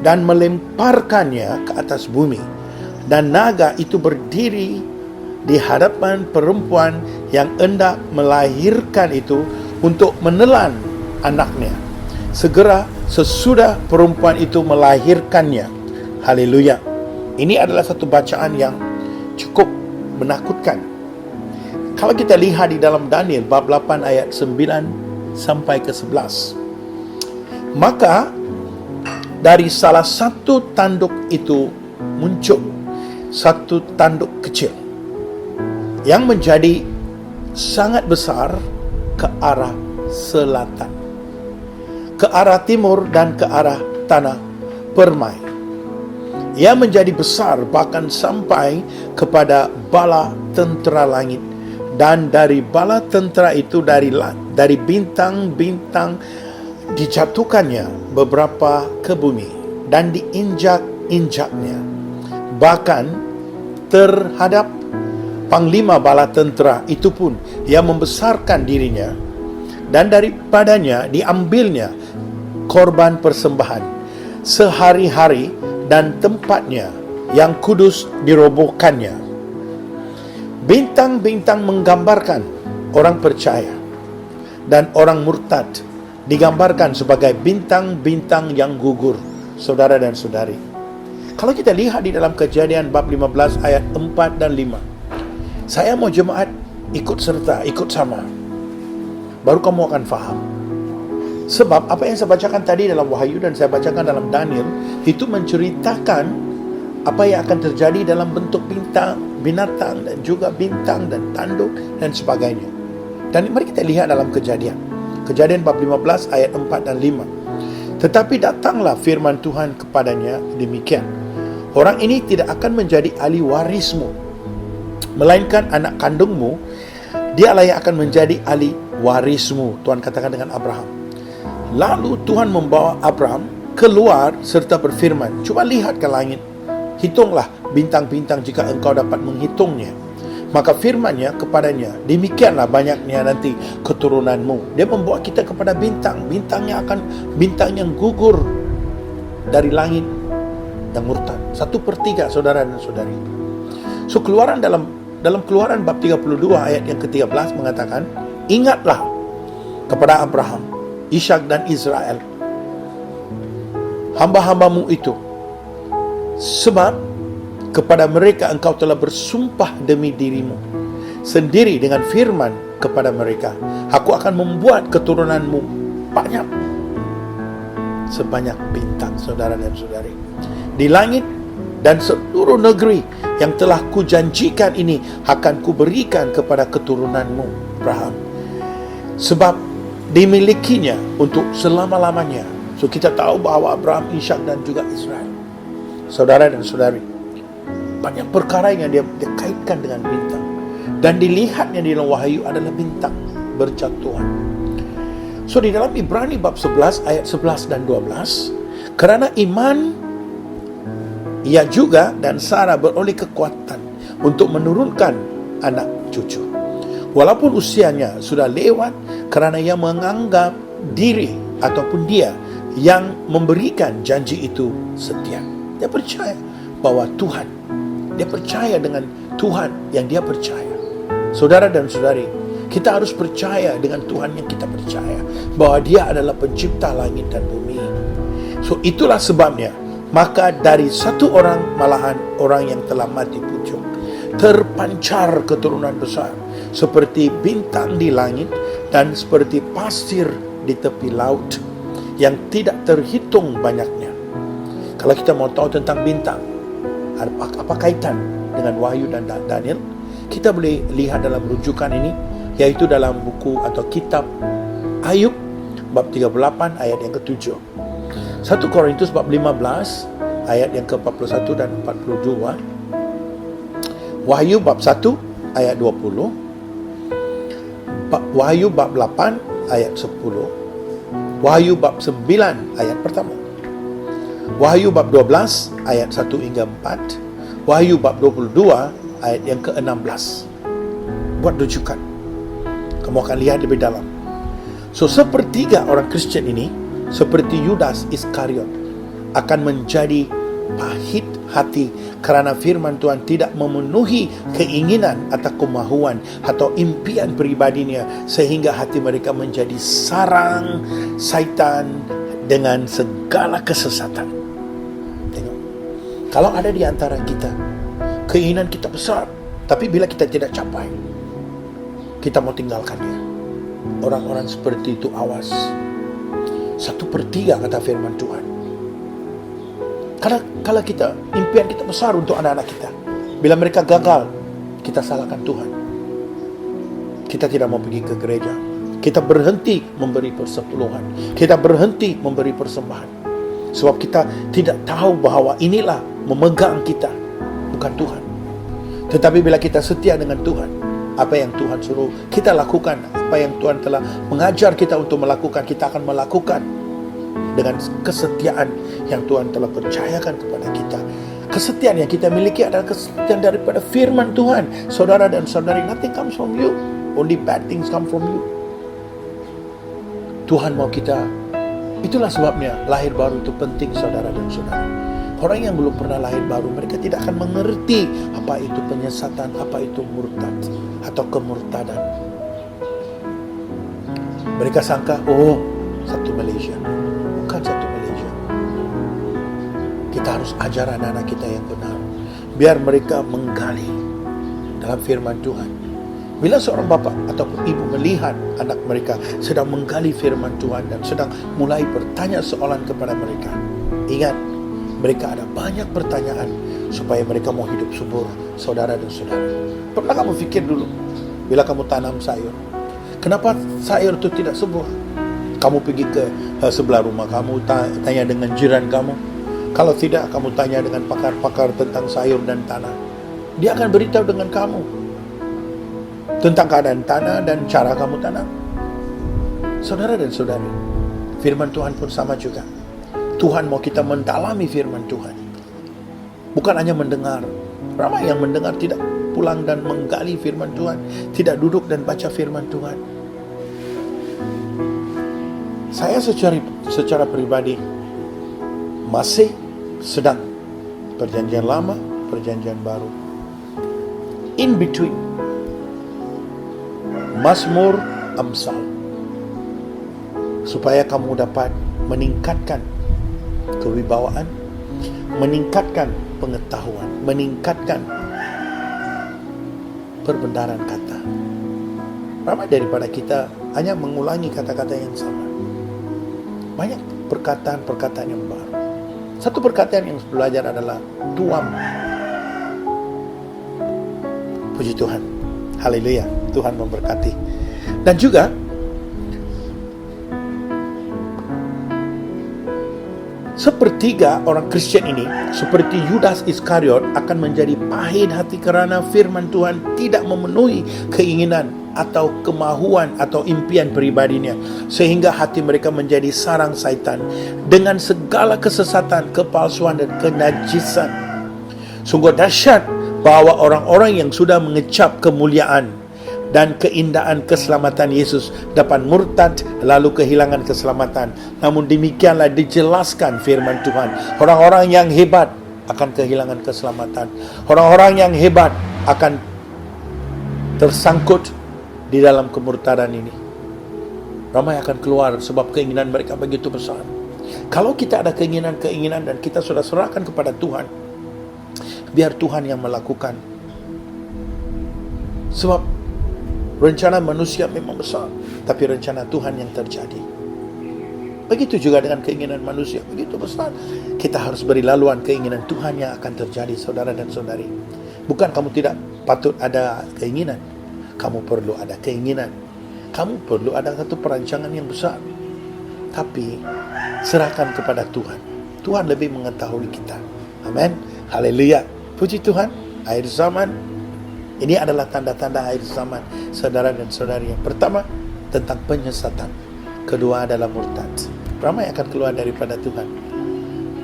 dan melemparkannya ke atas bumi. Dan naga itu berdiri di hadapan perempuan yang hendak melahirkan itu untuk menelan anaknya. Segera sesudah perempuan itu melahirkannya. Haleluya. Ini adalah satu bacaan yang cukup menakutkan. Kalau kita lihat di dalam Daniel bab 8 ayat 9 sampai ke 11. Maka dari salah satu tanduk itu muncul satu tanduk kecil yang menjadi sangat besar ke arah selatan, ke arah timur dan ke arah tanah permai. Ia menjadi besar bahkan sampai kepada bala tentera langit. Dan dari bala tentera itu, dari bintang-bintang dijatuhkannya beberapa ke bumi dan diinjak-injaknya. Bahkan terhadap panglima bala tentera itu pun ia membesarkan dirinya, dan daripadanya diambilnya korban persembahan sehari-hari, dan tempatnya yang kudus dirobohkannya. Bintang-bintang menggambarkan orang percaya, dan orang murtad digambarkan sebagai bintang-bintang yang gugur. Saudara dan saudari, kalau kita lihat di dalam Kejadian bab 15 ayat 4 dan 5, saya mau jemaat ikut serta, ikut sama, baru kamu akan faham. Sebab apa yang saya bacakan tadi dalam Wahyu dan saya bacakan dalam Daniel, itu menceritakan apa yang akan terjadi dalam bentuk bintang, binatang, dan juga bintang dan tanduk dan sebagainya. Dan mari kita lihat dalam Kejadian bab 15 ayat 4 dan 5. Tetapi datanglah firman Tuhan kepadanya demikian: orang ini tidak akan menjadi ahli warismu, melainkan anak kandungmu, dialah yang akan menjadi ahli warismu. Tuhan katakan dengan Abraham. Lalu Tuhan membawa Abraham keluar serta berfirman, coba lihat ke langit, hitunglah bintang-bintang jika engkau dapat menghitungnya. Maka firman-Nya kepadanya, demikianlah banyaknya nanti keturunanmu. Dia membawa kita kepada bintang yang gugur dari langit yang murtad. 1/3, saudara dan saudari. So keluaran dalam Keluaran bab 32 ayat yang ke-13 mengatakan, ingatlah kepada Abraham, Ishak dan Israel, hamba-hambamu itu, sebab kepada mereka engkau telah bersumpah demi dirimu sendiri dengan firman kepada mereka, aku akan membuat keturunanmu banyak sebanyak bintang. Saudara dan saudari, di langit dan seluruh negeri yang telah kujanjikan ini akan kuberikan kepada keturunanmu Abraham, sebab dimilikinya untuk selama-lamanya. So kita tahu bahwa Abraham, Ishak dan juga Israel. Saudara dan saudari, Banyak perkara yang dia kaitkan dengan bintang. Dan dilihatnya di dalam Wahyu adalah bintang berjatuhan. So di dalam Ibrani bab 11 ayat 11 dan 12, kerana iman ia juga dan Sarah beroleh kekuatan untuk menurunkan anak cucu. Walaupun usianya sudah lewat, kerana ia menganggap diri ataupun dia yang memberikan janji itu setia. Dia percaya bahwa Tuhan, dia percaya dengan Tuhan yang dia percaya. Saudara dan saudari, kita harus percaya dengan Tuhan yang kita percaya, bahwa dia adalah pencipta langit dan bumi. So itulah sebabnya, maka dari satu orang, malahan orang yang telah mati pucuk, terpancar keturunan besar seperti bintang di langit dan seperti pasir di tepi laut yang tidak terhitung banyaknya. Kalau kita mau tahu tentang bintang, apa kaitan dengan Wahyu dan Daniel, kita boleh lihat dalam rujukan ini, yaitu dalam buku atau kitab Ayub bab 38 ayat yang ke-7, 1 Korintus bab 15 ayat yang ke-41 dan 42, Wahyu bab 1 ayat 20, Wahyu bab 8 ayat 10, Wahyu bab 9 ayat pertama, Wahyu bab 12 ayat 1 hingga 4, Wahyu bab 22 ayat yang ke-16. Buat rujukan, kamu akan lihat lebih dalam. So sepertiga orang Kristian ini, seperti Yudas Iskariot, akan menjadi pahit hati kerana firman Tuhan tidak memenuhi keinginan atau kemahuan atau impian pribadinya, sehingga hati mereka menjadi sarang syaitan dengan segala kesesatan. Tengok, kalau ada di antara kita, keinginan kita besar, tapi bila kita tidak capai, kita mau tinggalkan dia. Orang-orang seperti itu awas. 1/3 kata firman Tuhan. Kalau kita, impian kita besar untuk anak-anak kita, bila mereka gagal, kita salahkan Tuhan. Kita tidak mau pergi ke gereja, kita berhenti memberi persepuluhan, kita berhenti memberi persembahan, sebab kita tidak tahu bahawa inilah memegang kita, bukan Tuhan. Tetapi bila kita setia dengan Tuhan, apa yang Tuhan suruh kita lakukan, apa yang Tuhan telah mengajar kita untuk melakukan, kita akan melakukan dengan kesetiaan yang Tuhan telah percayakan kepada kita. Kesetiaan yang kita miliki adalah kesetiaan daripada firman Tuhan. Saudara dan saudari, nothing comes from you, only bad things come from you. Tuhan mau kita. Itulah sebabnya lahir baru itu penting, saudara dan saudari. Orang yang belum pernah lahir baru, mereka tidak akan mengerti apa itu penyesatan, apa itu murtad atau kemurtadan. Mereka sangka, satu Malaysia. Bukan satu Malaysia. Kita harus ajar anak-anak kita yang benar, biar mereka menggali dalam firman Tuhan. Bila seorang bapa ataupun ibu melihat anak mereka sedang menggali firman Tuhan dan sedang mulai bertanya soalan kepada mereka, ingat, mereka ada banyak pertanyaan supaya mereka mau hidup subur, saudara dan saudari. Pernah kamu fikir dulu, bila kamu tanam sayur, kenapa sayur itu tidak subur? Kamu pergi ke sebelah rumah kamu, tanya dengan jiran kamu. Kalau tidak, kamu tanya dengan pakar-pakar tentang sayur dan tanah. Dia akan beritahu dengan kamu tentang keadaan tanah dan cara kamu tanam. Saudara dan saudari, firman Tuhan pun sama juga. Tuhan mau kita mendalami firman Tuhan, bukan hanya mendengar. Ramai yang mendengar tidak pulang dan menggali firman Tuhan, tidak duduk dan baca firman Tuhan. Saya secara pribadi masih sedang perjanjian lama, perjanjian baru, in between, Mazmur, Amsal, supaya kamu dapat meningkatkan kewibawaan, meningkatkan pengetahuan, meningkatkan perbendaharaan kata. Ramai daripada kita hanya mengulangi kata-kata yang sama. Banyak perkataan-perkataan yang baru. Satu perkataan yang belajar adalah tuam. Puji Tuhan. Haleluya. Tuhan memberkati. Dan juga Sepertiga orang Kristian ini, seperti Yudas Iskariot, akan menjadi pahit hati kerana firman Tuhan tidak memenuhi keinginan atau kemahuan atau impian pribadinya, sehingga hati mereka menjadi sarang syaitan dengan segala kesesatan, kepalsuan dan kenajisan. Sungguh dahsyat bahawa orang-orang yang sudah mengecap kemuliaan dan keindahan keselamatan Yesus dapat murtad lalu kehilangan keselamatan. Namun demikianlah dijelaskan firman Tuhan, orang-orang yang hebat akan kehilangan keselamatan. Orang-orang yang hebat akan tersangkut di dalam kemurtadan ini. Ramai akan keluar sebab keinginan mereka begitu besar. Kalau kita ada keinginan dan kita sudah serahkan kepada Tuhan, biar Tuhan yang melakukan. Sebab rencana manusia memang besar, tapi rencana Tuhan yang terjadi. Begitu juga dengan keinginan manusia, begitu besar. Kita harus beri laluan keinginan Tuhan yang akan terjadi, saudara dan saudari. Bukan kamu tidak patut ada keinginan, kamu perlu ada keinginan. Kamu perlu ada satu perancangan yang besar. Tapi serahkan kepada Tuhan. Tuhan lebih mengetahui kita. Amin. Haleluya. Puji Tuhan. Akhir zaman. Ini adalah tanda-tanda akhir zaman, saudara dan saudari. Yang pertama, tentang penyesatan. Kedua adalah murtad. Ramai akan keluar daripada Tuhan.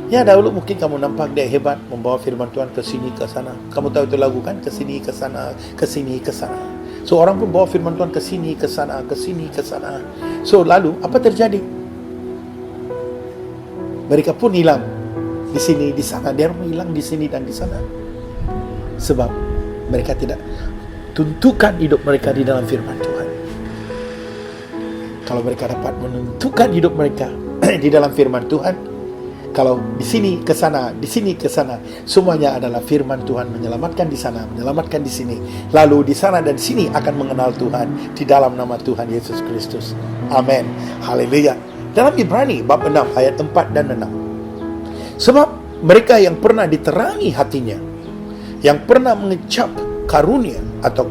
Ya, dahulu mungkin kamu nampak dia hebat, membawa firman Tuhan ke sini, ke sana. Kamu tahu itu lagu kan? Ke sini, ke sana, ke sini, ke sana. So, orang pun bawa firman Tuhan ke sini, ke sana, ke sini, ke sana. So, lalu, apa terjadi? Mereka pun hilang. Di sini, di sana. Dia hilang di sini dan di sana. Sebab mereka tidak tentukan hidup mereka di dalam firman Tuhan. Kalau mereka dapat menentukan hidup mereka di dalam firman Tuhan, kalau di sini ke sana, di sini ke sana, semuanya adalah firman Tuhan, menyelamatkan di sana, menyelamatkan di sini. Lalu di sana dan sini akan mengenal Tuhan di dalam nama Tuhan Yesus Kristus. Amin. Haleluya. Dalam Ibrani bab 6 ayat 4 dan 6. Sebab mereka yang pernah diterangi hatinya, yang pernah mengecap karunia atau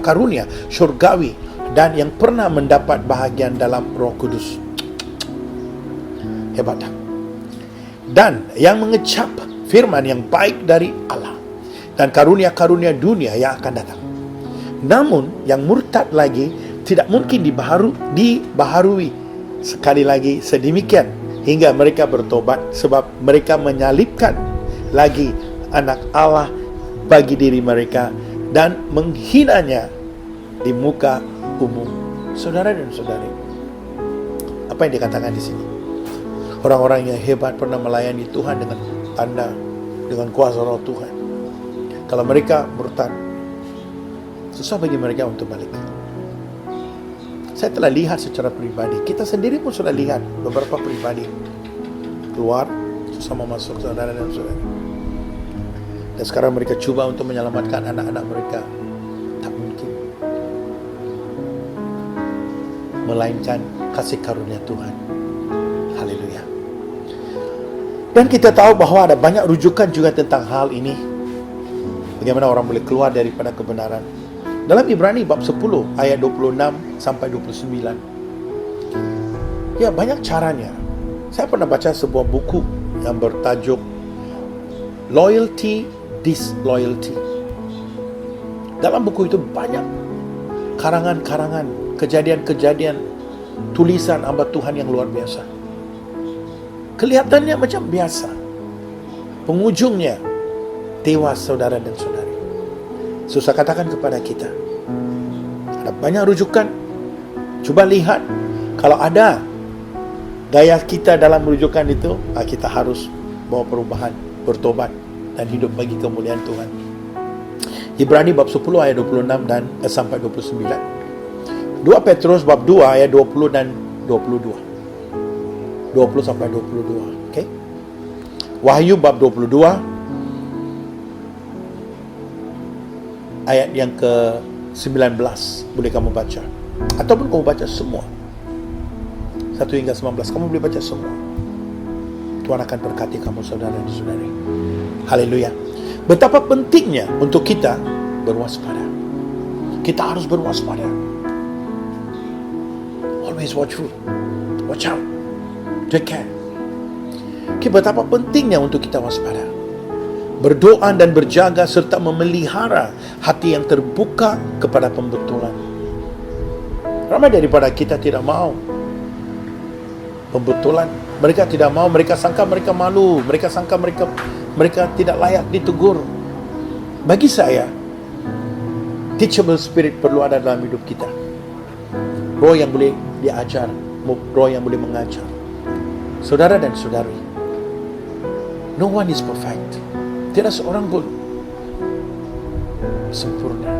karunia syurgawi, dan yang pernah mendapat bahagian dalam Roh Kudus. Hebat. Dan yang mengecap firman yang baik dari Allah dan karunia-karunia dunia yang akan datang. Namun yang murtad lagi tidak mungkin dibaharui sekali lagi sedemikian hingga mereka bertobat, sebab mereka menyalibkan lagi anak Allah bagi diri mereka dan menghinanya di muka umum. Saudara dan saudari, apa yang dikatakan di sini? Orang-orang yang hebat pernah melayani Tuhan dengan tanda, dengan kuasa Roh Tuhan. Kalau mereka murtad, susah bagi mereka untuk balik. Saya telah lihat secara pribadi, kita sendiri pun sudah lihat beberapa pribadi keluar, susah masuk, saudara dan saudari. Dan sekarang mereka cuba untuk menyelamatkan anak-anak mereka. Tak mungkin. Melainkan kasih karunia Tuhan. Haleluya. Dan kita tahu bahwa ada banyak rujukan juga tentang hal ini. Bagaimana orang boleh keluar daripada kebenaran. Dalam Ibrani bab 10 ayat 26 sampai 29. Ya, banyak caranya. Saya pernah baca sebuah buku yang bertajuk Loyalty, Disloyalty. Dalam buku itu banyak karangan-karangan, kejadian-kejadian, tulisan hamba Tuhan yang luar biasa. Kelihatannya macam biasa, penghujungnya tewas saudara dan saudari. Susah katakan kepada kita, ada banyak rujukan. Coba lihat, kalau ada gaya kita dalam rujukan itu, kita harus bawa perubahan, bertobat dan hidup bagi kemuliaan Tuhan. Ibrani bab 10 ayat 26 dan sampai 29. 2 Petrus bab 2 ayat 20 dan 22. 20 sampai 22. Okay? Wahyu bab 22 ayat yang ke-19 boleh kamu baca, ataupun kamu baca semua 1 hingga 19. Kamu boleh baca semua. Tuhan akan berkati kamu, saudara dan saudari. Haleluya. Betapa pentingnya untuk kita berwaspada. Kita harus berwaspada. Always watchful. Watch out. Take care. Okay, betapa pentingnya untuk kita waspada, berdoa dan berjaga serta memelihara hati yang terbuka kepada pembetulan. Ramai daripada kita tidak mau pembetulan. Mereka tidak mau, mereka sangka mereka malu, mereka sangka mereka tidak layak ditegur. Bagi saya, teachable spirit perlu ada dalam hidup kita. Roh yang boleh diajar, roh yang boleh mengajar. Saudara dan saudari, no one is perfect. Tidak seorang pun sempurna.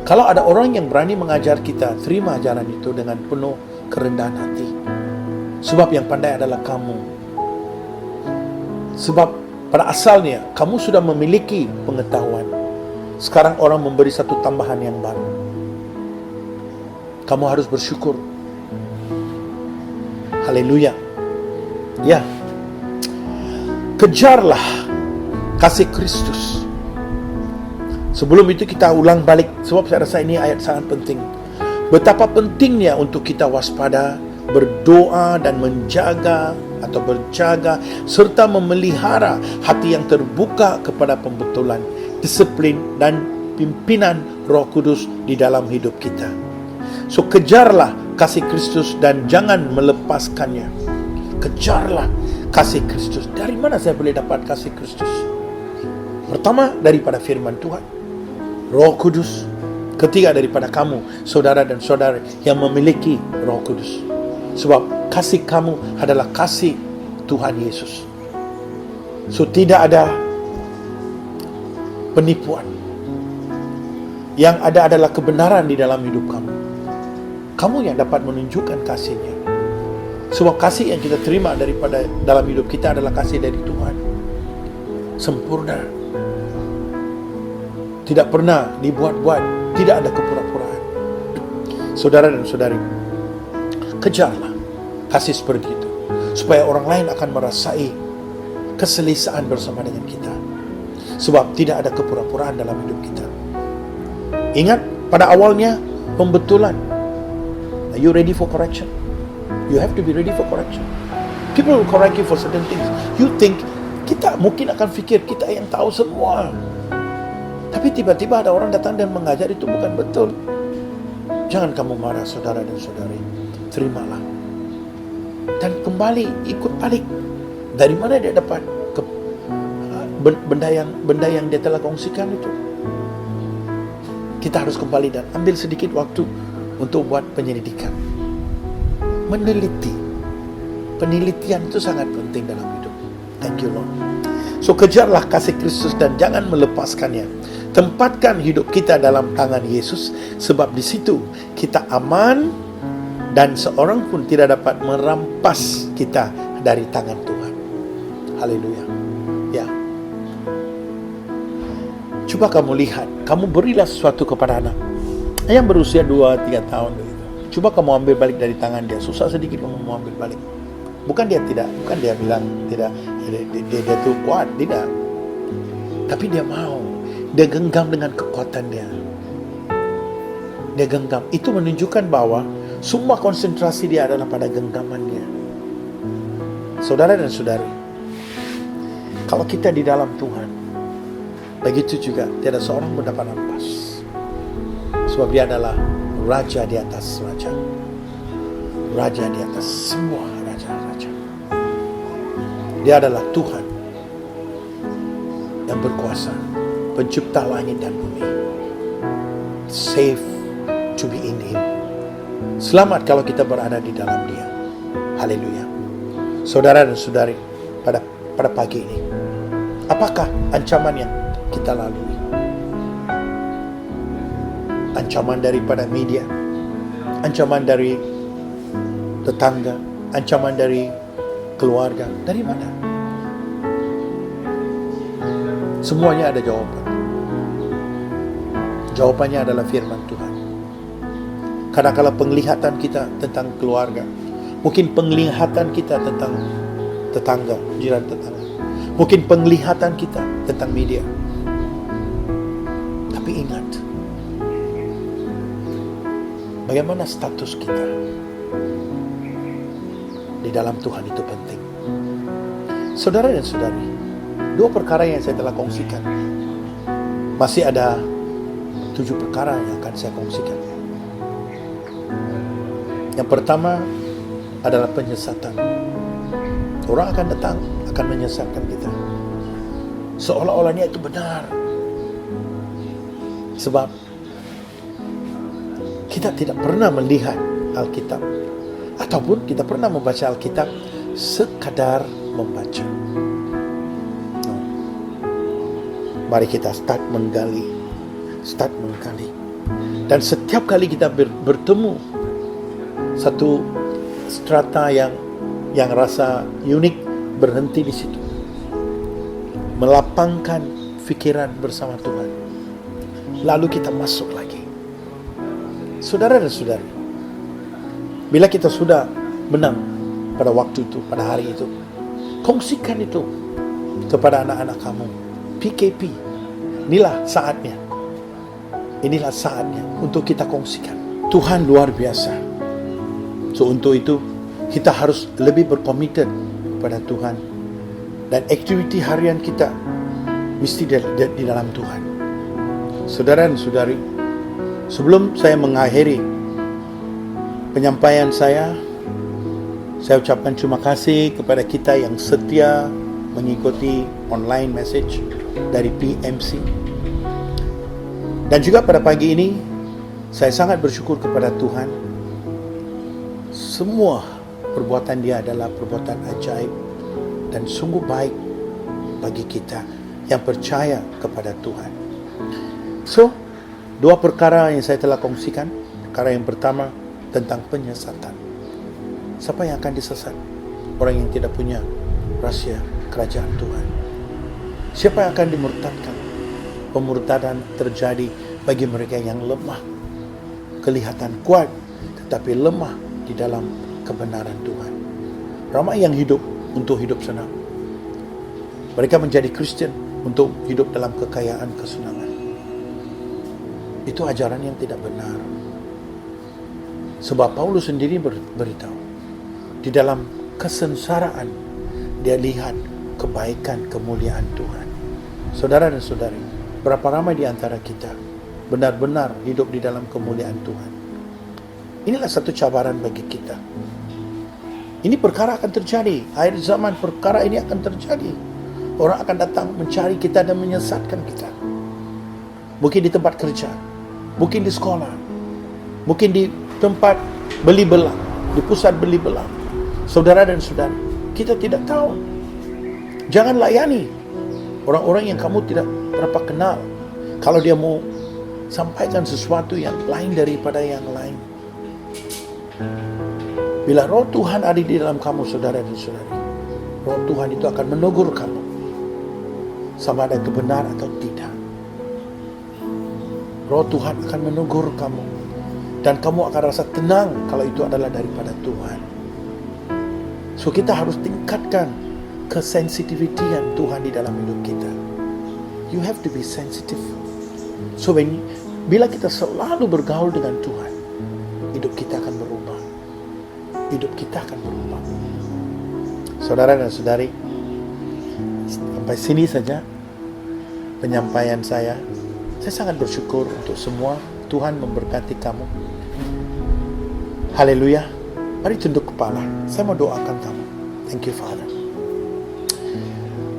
Kalau ada orang yang berani mengajar kita, terima ajaran itu dengan penuh kerendahan hati. Sebab yang pandai adalah kamu. Sebab pada asalnya kamu sudah memiliki pengetahuan. Sekarang orang memberi satu tambahan yang baru. Kamu harus bersyukur. Haleluya. Ya. Kejarlah kasih Kristus. Sebelum itu kita ulang balik, sebab saya rasa ini ayat sangat penting. Betapa pentingnya untuk kita waspada, berdoa dan menjaga atau berjaga serta memelihara hati yang terbuka kepada pembetulan, disiplin dan pimpinan Roh Kudus di dalam hidup kita. So kejarlah kasih Kristus dan jangan melepaskannya. Kejarlah kasih Kristus. Dari mana saya boleh dapat kasih Kristus? Pertama, daripada firman Tuhan, Roh Kudus. Ketiga, daripada kamu, saudara dan saudari yang memiliki Roh Kudus. Sebab kasih kamu adalah kasih Tuhan Yesus. So tidak ada penipuan. Yang ada adalah kebenaran di dalam hidup kamu. Kamu yang dapat menunjukkan kasih-Nya. Sebab kasih yang kita terima daripada dalam hidup kita adalah kasih dari Tuhan. Sempurna. Tidak pernah dibuat-buat. Tidak ada kepura-puraan. Saudara dan saudari, kejarlah kasih seperti itu, supaya orang lain akan merasai keselesaan bersama dengan kita. Sebab tidak ada kepura-puraan dalam hidup kita. Ingat, pada awalnya pembetulan. Are you ready for correction? You have to be ready for correction. People will correct you for certain things. You think, kita mungkin akan fikir kita yang tahu semua. Tapi tiba-tiba ada orang datang dan mengajar, itu bukan betul. Jangan kamu marah, saudara dan saudari. Terimalah. Dan kembali, ikut balik. Dari mana dia dapat benda yang dia telah kongsikan itu? Kita harus kembali dan ambil sedikit waktu untuk buat penyelidikan. Meneliti. Penelitian itu sangat penting dalam hidup. Thank you, Lord. So kejarlah kasih Kristus dan jangan melepaskannya. Tempatkan hidup kita dalam tangan Yesus, sebab di situ kita aman dan seorang pun tidak dapat merampas kita dari tangan Tuhan. Haleluya. Ya. Coba kamu lihat, kamu berilah sesuatu kepada anak yang berusia 2-3 tahun begitu. Coba kamu ambil balik dari tangan dia, susah sedikit kamu mau ambil balik. Bukan dia bilang tidak, dia tuh kuat, tidak. Tapi dia mau. Dia genggam dengan kekuatan dia. Dia genggam. Itu menunjukkan bahwa semua konsentrasi dia adalah pada genggamannya. Saudara dan saudari, kalau kita di dalam Tuhan, begitu juga tiada seorang pun dapat rampas. Sebab dia adalah Raja di atas raja. Raja di atas semua raja-raja. Dia adalah Tuhan yang berkuasa, pencipta langit dan bumi. Safe to be in Him. Selamat kalau kita berada di dalam Dia. Haleluya. Saudara dan saudari, pada pagi ini, apakah ancaman yang kita lalui? Ancaman daripada media, ancaman dari tetangga, ancaman dari keluarga. Dari mana? Semuanya ada jawaban. Jawabannya adalah firman Tuhan. Kadang-kala penglihatan kita tentang keluarga, mungkin penglihatan kita tentang tetangga, jiran tetangga, mungkin penglihatan kita tentang media. Tapi ingat, bagaimana status kita di dalam Tuhan itu penting. Saudara dan saudari, 2 perkara yang saya telah kongsikan. Masih ada 7 perkara yang akan saya kongsikan. Yang pertama adalah penyesatan. Orang akan datang, akan menyesatkan kita, seolah-olahnya itu benar. Sebab kita tidak pernah melihat Alkitab, ataupun kita pernah membaca Alkitab sekadar membaca. Mari kita start menggali. Dan setiap kali kita bertemu satu strata yang rasa unik, berhenti di situ, melapangkan fikiran bersama Tuhan, lalu kita masuk lagi. Saudara dan saudari, bila kita sudah menang pada waktu itu, pada hari itu, kongsikan itu kepada anak-anak kamu. PKP, inilah saatnya untuk kita kongsikan. Tuhan luar biasa. So untuk itu kita harus lebih berkomitmen pada Tuhan, dan aktiviti harian kita mesti di dalam Tuhan. Saudara dan saudari, sebelum saya mengakhiri penyampaian saya ucapkan terima kasih kepada kita yang setia mengikuti online message dari PMC. Dan juga pada pagi ini saya sangat bersyukur kepada Tuhan. Semua perbuatan Dia adalah perbuatan ajaib dan sungguh baik bagi kita yang percaya kepada Tuhan. So, 2 perkara yang saya telah kongsikan. Perkara yang pertama tentang penyesatan. Siapa yang akan disesat? Orang yang tidak punya rahsia kerajaan Tuhan. Siapa yang akan dimurtadkan? Pemurtadan terjadi bagi mereka yang lemah, kelihatan kuat tetapi lemah di dalam kebenaran Tuhan. Ramai yang hidup untuk hidup senang. Mereka menjadi Kristen untuk hidup dalam kekayaan kesenangan. Itu ajaran yang tidak benar. Sebab Paulus sendiri beritahu, di dalam kesengsaraan dia lihat kebaikan, kemuliaan Tuhan. Saudara dan saudari, berapa ramai di antara kita benar-benar hidup di dalam kemuliaan Tuhan? Inilah satu cabaran bagi kita. Ini perkara akan terjadi. Akhir zaman perkara ini akan terjadi. Orang akan datang mencari kita dan menyesatkan kita. Mungkin di tempat kerja, mungkin di sekolah, mungkin di tempat beli belah, di pusat beli belah. Saudara dan saudari, kita tidak tahu. Jangan layani orang-orang yang kamu tidak berapa kenal. Kalau dia mau sampaikan sesuatu yang lain daripada yang lain. Bila roh Tuhan ada di dalam kamu, saudara dan saudari, roh Tuhan itu akan menegur kamu, sama ada itu benar atau tidak. Roh Tuhan akan menegur kamu, dan kamu akan rasa tenang kalau itu adalah daripada Tuhan. So kita harus tingkatkan kesensitivitian Tuhan di dalam hidup kita. You have to be sensitive. So bila kita selalu bergaul dengan Tuhan, hidup kita akan berubah. Hidup kita akan berubah. Saudara dan saudari, sampai sini saja penyampaian saya. Saya sangat bersyukur untuk semua. Tuhan memberkati kamu. Haleluya. Mari tunduk kepala. Saya mau doakan kamu. Thank you, Father.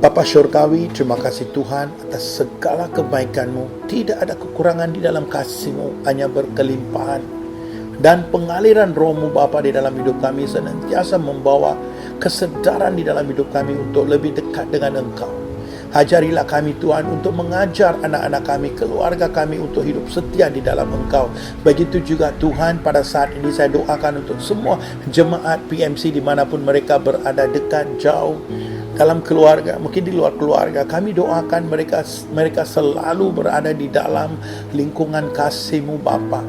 Bapa Syurgawi, terima kasih Tuhan atas segala kebaikan-Mu. Tidak ada kekurangan di dalam kasih-Mu, hanya berkelimpahan. Dan pengaliran roh-Mu Bapa di dalam hidup kami senantiasa membawa kesedaran di dalam hidup kami untuk lebih dekat dengan Engkau. Ajarilah kami Tuhan untuk mengajar anak-anak kami, keluarga kami untuk hidup setia di dalam Engkau. Begitu juga Tuhan, pada saat ini saya doakan untuk semua jemaat PMC dimanapun mereka berada, dekat, jauh, dalam keluarga, mungkin di luar keluarga. Kami doakan mereka selalu berada di dalam lingkungan kasih-Mu Bapa.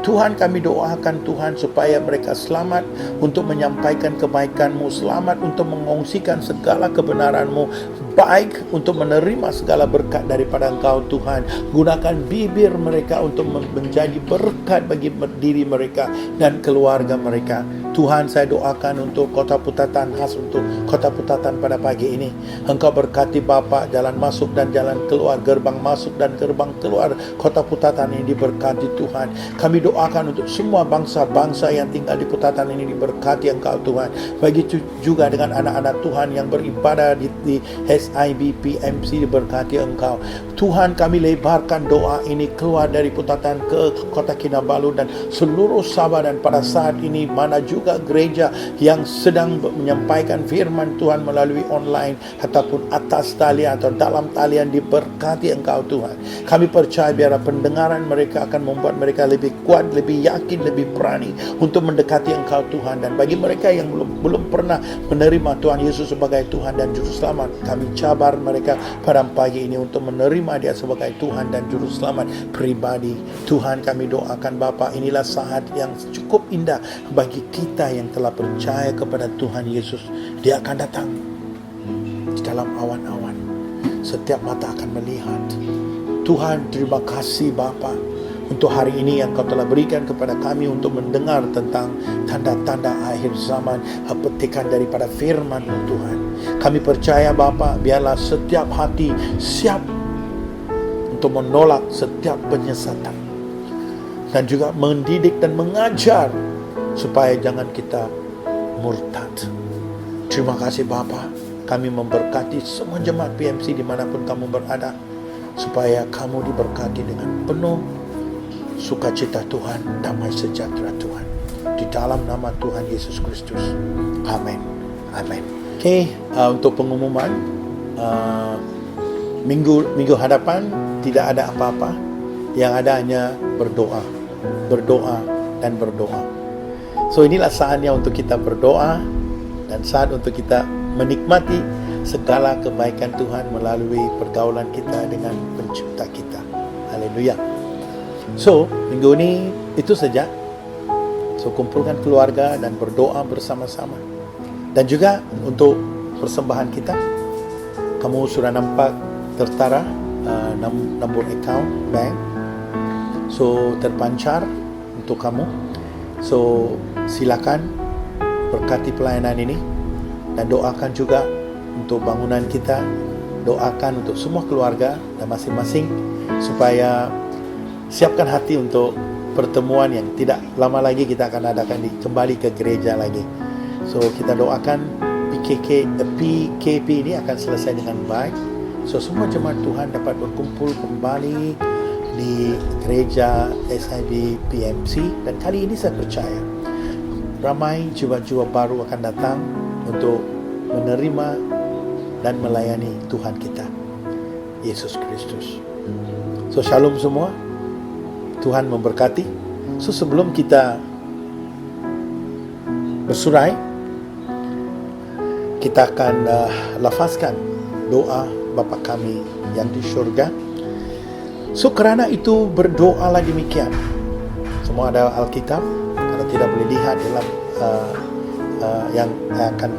Tuhan, kami doakan Tuhan supaya mereka selamat untuk menyampaikan kebaikan-Mu, selamat untuk mengongsikan segala kebenaran-Mu, baik untuk menerima segala berkat daripada Engkau Tuhan. Gunakan bibir mereka untuk menjadi berkat bagi diri mereka dan keluarga mereka. Tuhan, saya doakan untuk Kota Putatan, khas untuk Kota Putatan pada pagi ini. Engkau berkati Bapa, jalan masuk dan jalan keluar, gerbang masuk dan gerbang keluar Kota Putatan ini diberkati Tuhan. Kami doakan untuk semua bangsa-bangsa yang tinggal di Putatan ini diberkati Engkau Tuhan. Begitu juga dengan anak-anak Tuhan yang beribadah di SIB PMC diberkati Engkau. Tuhan, kami lebarkan doa ini keluar dari Putatan ke Kota Kinabalu dan seluruh Sabah, dan pada saat ini mana juga gereja yang sedang menyampaikan firman Tuhan melalui online ataupun atas talian atau dalam talian diberkati Engkau Tuhan. Kami percaya biar pendengaran mereka akan membuat mereka lebih kuat, lebih yakin, lebih berani untuk mendekati Engkau Tuhan. Dan bagi mereka yang belum pernah menerima Tuhan Yesus sebagai Tuhan dan Juru Selamat, kami cabar mereka pada pagi ini untuk menerima Dia sebagai Tuhan dan Juru Selamat pribadi. Tuhan, kami doakan Bapa, inilah saat yang cukup indah bagi kita yang telah percaya kepada Tuhan Yesus. Dia akan datang di dalam awan-awan. Setiap mata akan melihat. Tuhan, terima kasih Bapa untuk hari ini yang Kau telah berikan kepada kami untuk mendengar tentang tanda-tanda akhir zaman, petikan daripada firman-Mu Tuhan. Kami percaya Bapa, biarlah setiap hati siap untuk menolak setiap penyesatan dan juga mendidik dan mengajar supaya jangan kita murtad. Terima kasih Bapa, kami memberkati semua jemaat PMC dimanapun kamu berada, supaya kamu diberkati dengan penuh sukacita Tuhan, damai sejahtera Tuhan, di dalam nama Tuhan Yesus Kristus. Amin. Amin. Oke, untuk pengumuman minggu hadapan tidak ada apa-apa. Yang ada hanya berdoa dan berdoa. So inilah saatnya untuk kita berdoa dan saat untuk kita menikmati segala kebaikan Tuhan melalui pergaulan kita dengan Pencipta kita. Haleluya. So, minggu ini itu saja. So, kumpulkan keluarga dan berdoa bersama-sama. Dan juga untuk persembahan kita, kamu sudah nampak tertara nombor account bank. So, terpancar untuk kamu. So, silakan berkati pelayanan ini dan doakan juga untuk bangunan kita. Doakan untuk semua keluarga dan masing-masing supaya siapkan hati untuk pertemuan yang tidak lama lagi kita akan adakan kembali ke gereja lagi. So kita doakan PKP ini akan selesai dengan baik. So semua jemaat Tuhan dapat berkumpul kembali di gereja SIB PMC. Dan kali ini saya percaya ramai jiwa-jiwa baru akan datang untuk menerima dan melayani Tuhan kita, Yesus Kristus. So shalom semua, Tuhan memberkati. So sebelum kita bersurai, kita akan lafazkan doa Bapa kami yang di syurga. So kerana itu berdoalah demikian. Semua ada Alkitab, kalau tidak boleh lihat dalam yang akan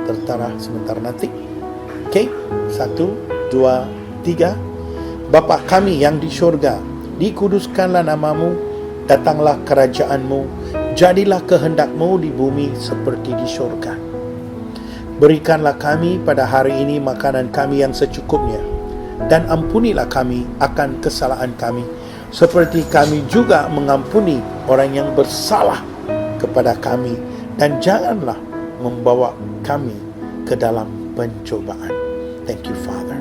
tertara sebentar nanti. Okey, 1, 2, 3. Bapa kami yang di syurga, dikuduskanlah namamu, datanglah kerajaanmu, jadilah kehendakmu di bumi seperti di syurga. Berikanlah kami pada hari ini makanan kami yang secukupnya, dan ampunilah kami akan kesalahan kami, seperti kami juga mengampuni orang yang bersalah kepada kami, dan janganlah membawa kami ke dalam pencobaan. Thank you, Father.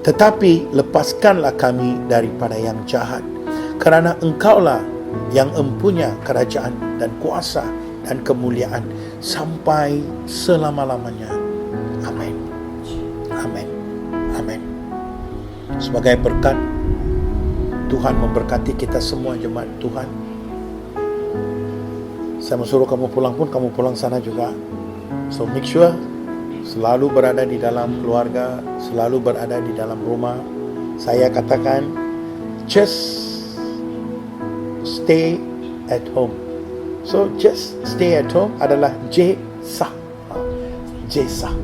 Tetapi lepaskanlah kami daripada yang jahat, kerana Engkaulah yang empunya kerajaan dan kuasa dan kemuliaan sampai selama-lamanya. Amin. Amin. Amin. Sebagai berkat, Tuhan memberkati kita semua jemaat Tuhan. Saya mensuruh kamu pulang pun, kamu pulang sana juga. So make sure selalu berada di dalam keluarga, selalu berada di dalam rumah. Saya katakan, just stay at home. So just stay at home adalah J-sah. J-sah.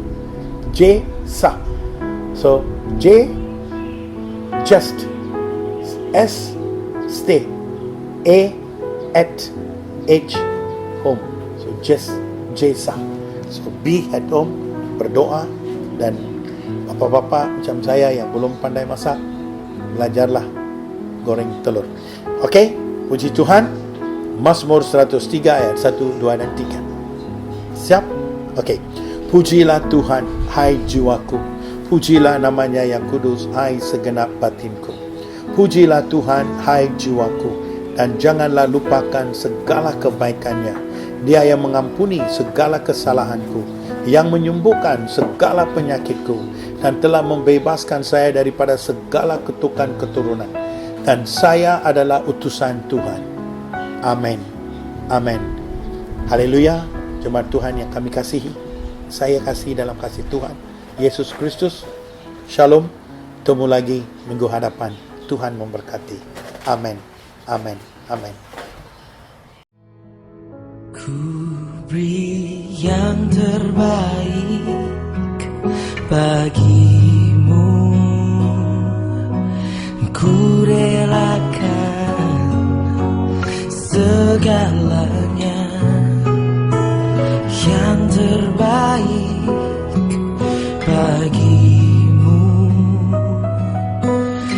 J-sah. So J, just. S, stay. A, at, H, home. So Jesa. So be at home, berdoa, dan bapak-bapak macam saya yang belum pandai masak, belajarlah goreng telur. Okey, puji Tuhan. Mazmur 103 ayat 1, 2 dan 3. Siap? Okey. Pujilah Tuhan, hai jiwaku. Pujilah namanya yang kudus, hai segenap batinku. Pujilah Tuhan, hai jiwaku, dan janganlah lupakan segala kebaikannya. Dia yang mengampuni segala kesalahanku, yang menyembuhkan segala penyakitku, dan telah membebaskan saya daripada segala kutukan keturunan. Dan saya adalah utusan Tuhan. Amin. Amin. Haleluya. Jemaat Tuhan yang kami kasihi, saya kasih dalam kasih Tuhan Yesus Kristus. Shalom. Temu lagi minggu hadapan. Tuhan memberkati. Amin. Amin. Amin. Ku beri yang terbaik bagimu. Ku relakan segalanya. Yang terbaik bagimu,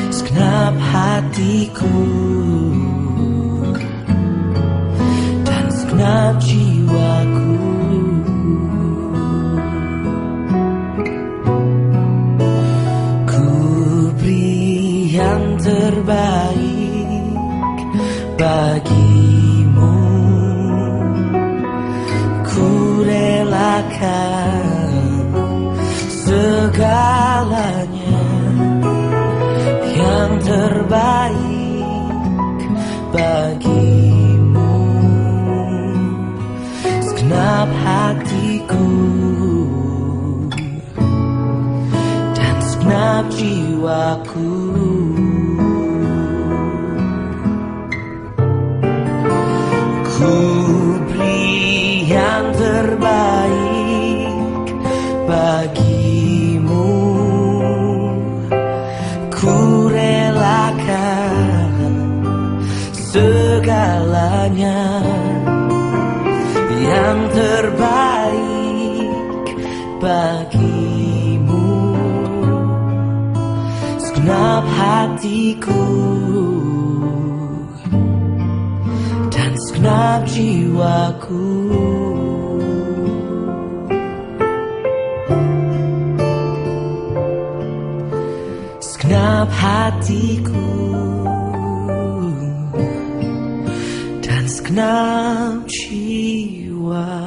segenap hatiku dan segenap jiwaku. Ku beri yang terbaik bagimu. Ku relakan segalanya. Yang terbaik bagimu, segenap hatiku dan segenap jiwaku. Ku beri yang terbaik bagimu. Ku relakan segalanya. Yang terbaik bagimu, segenap hatiku dan segenap jiwaku. Segenap hatiku dan segenap jiwa.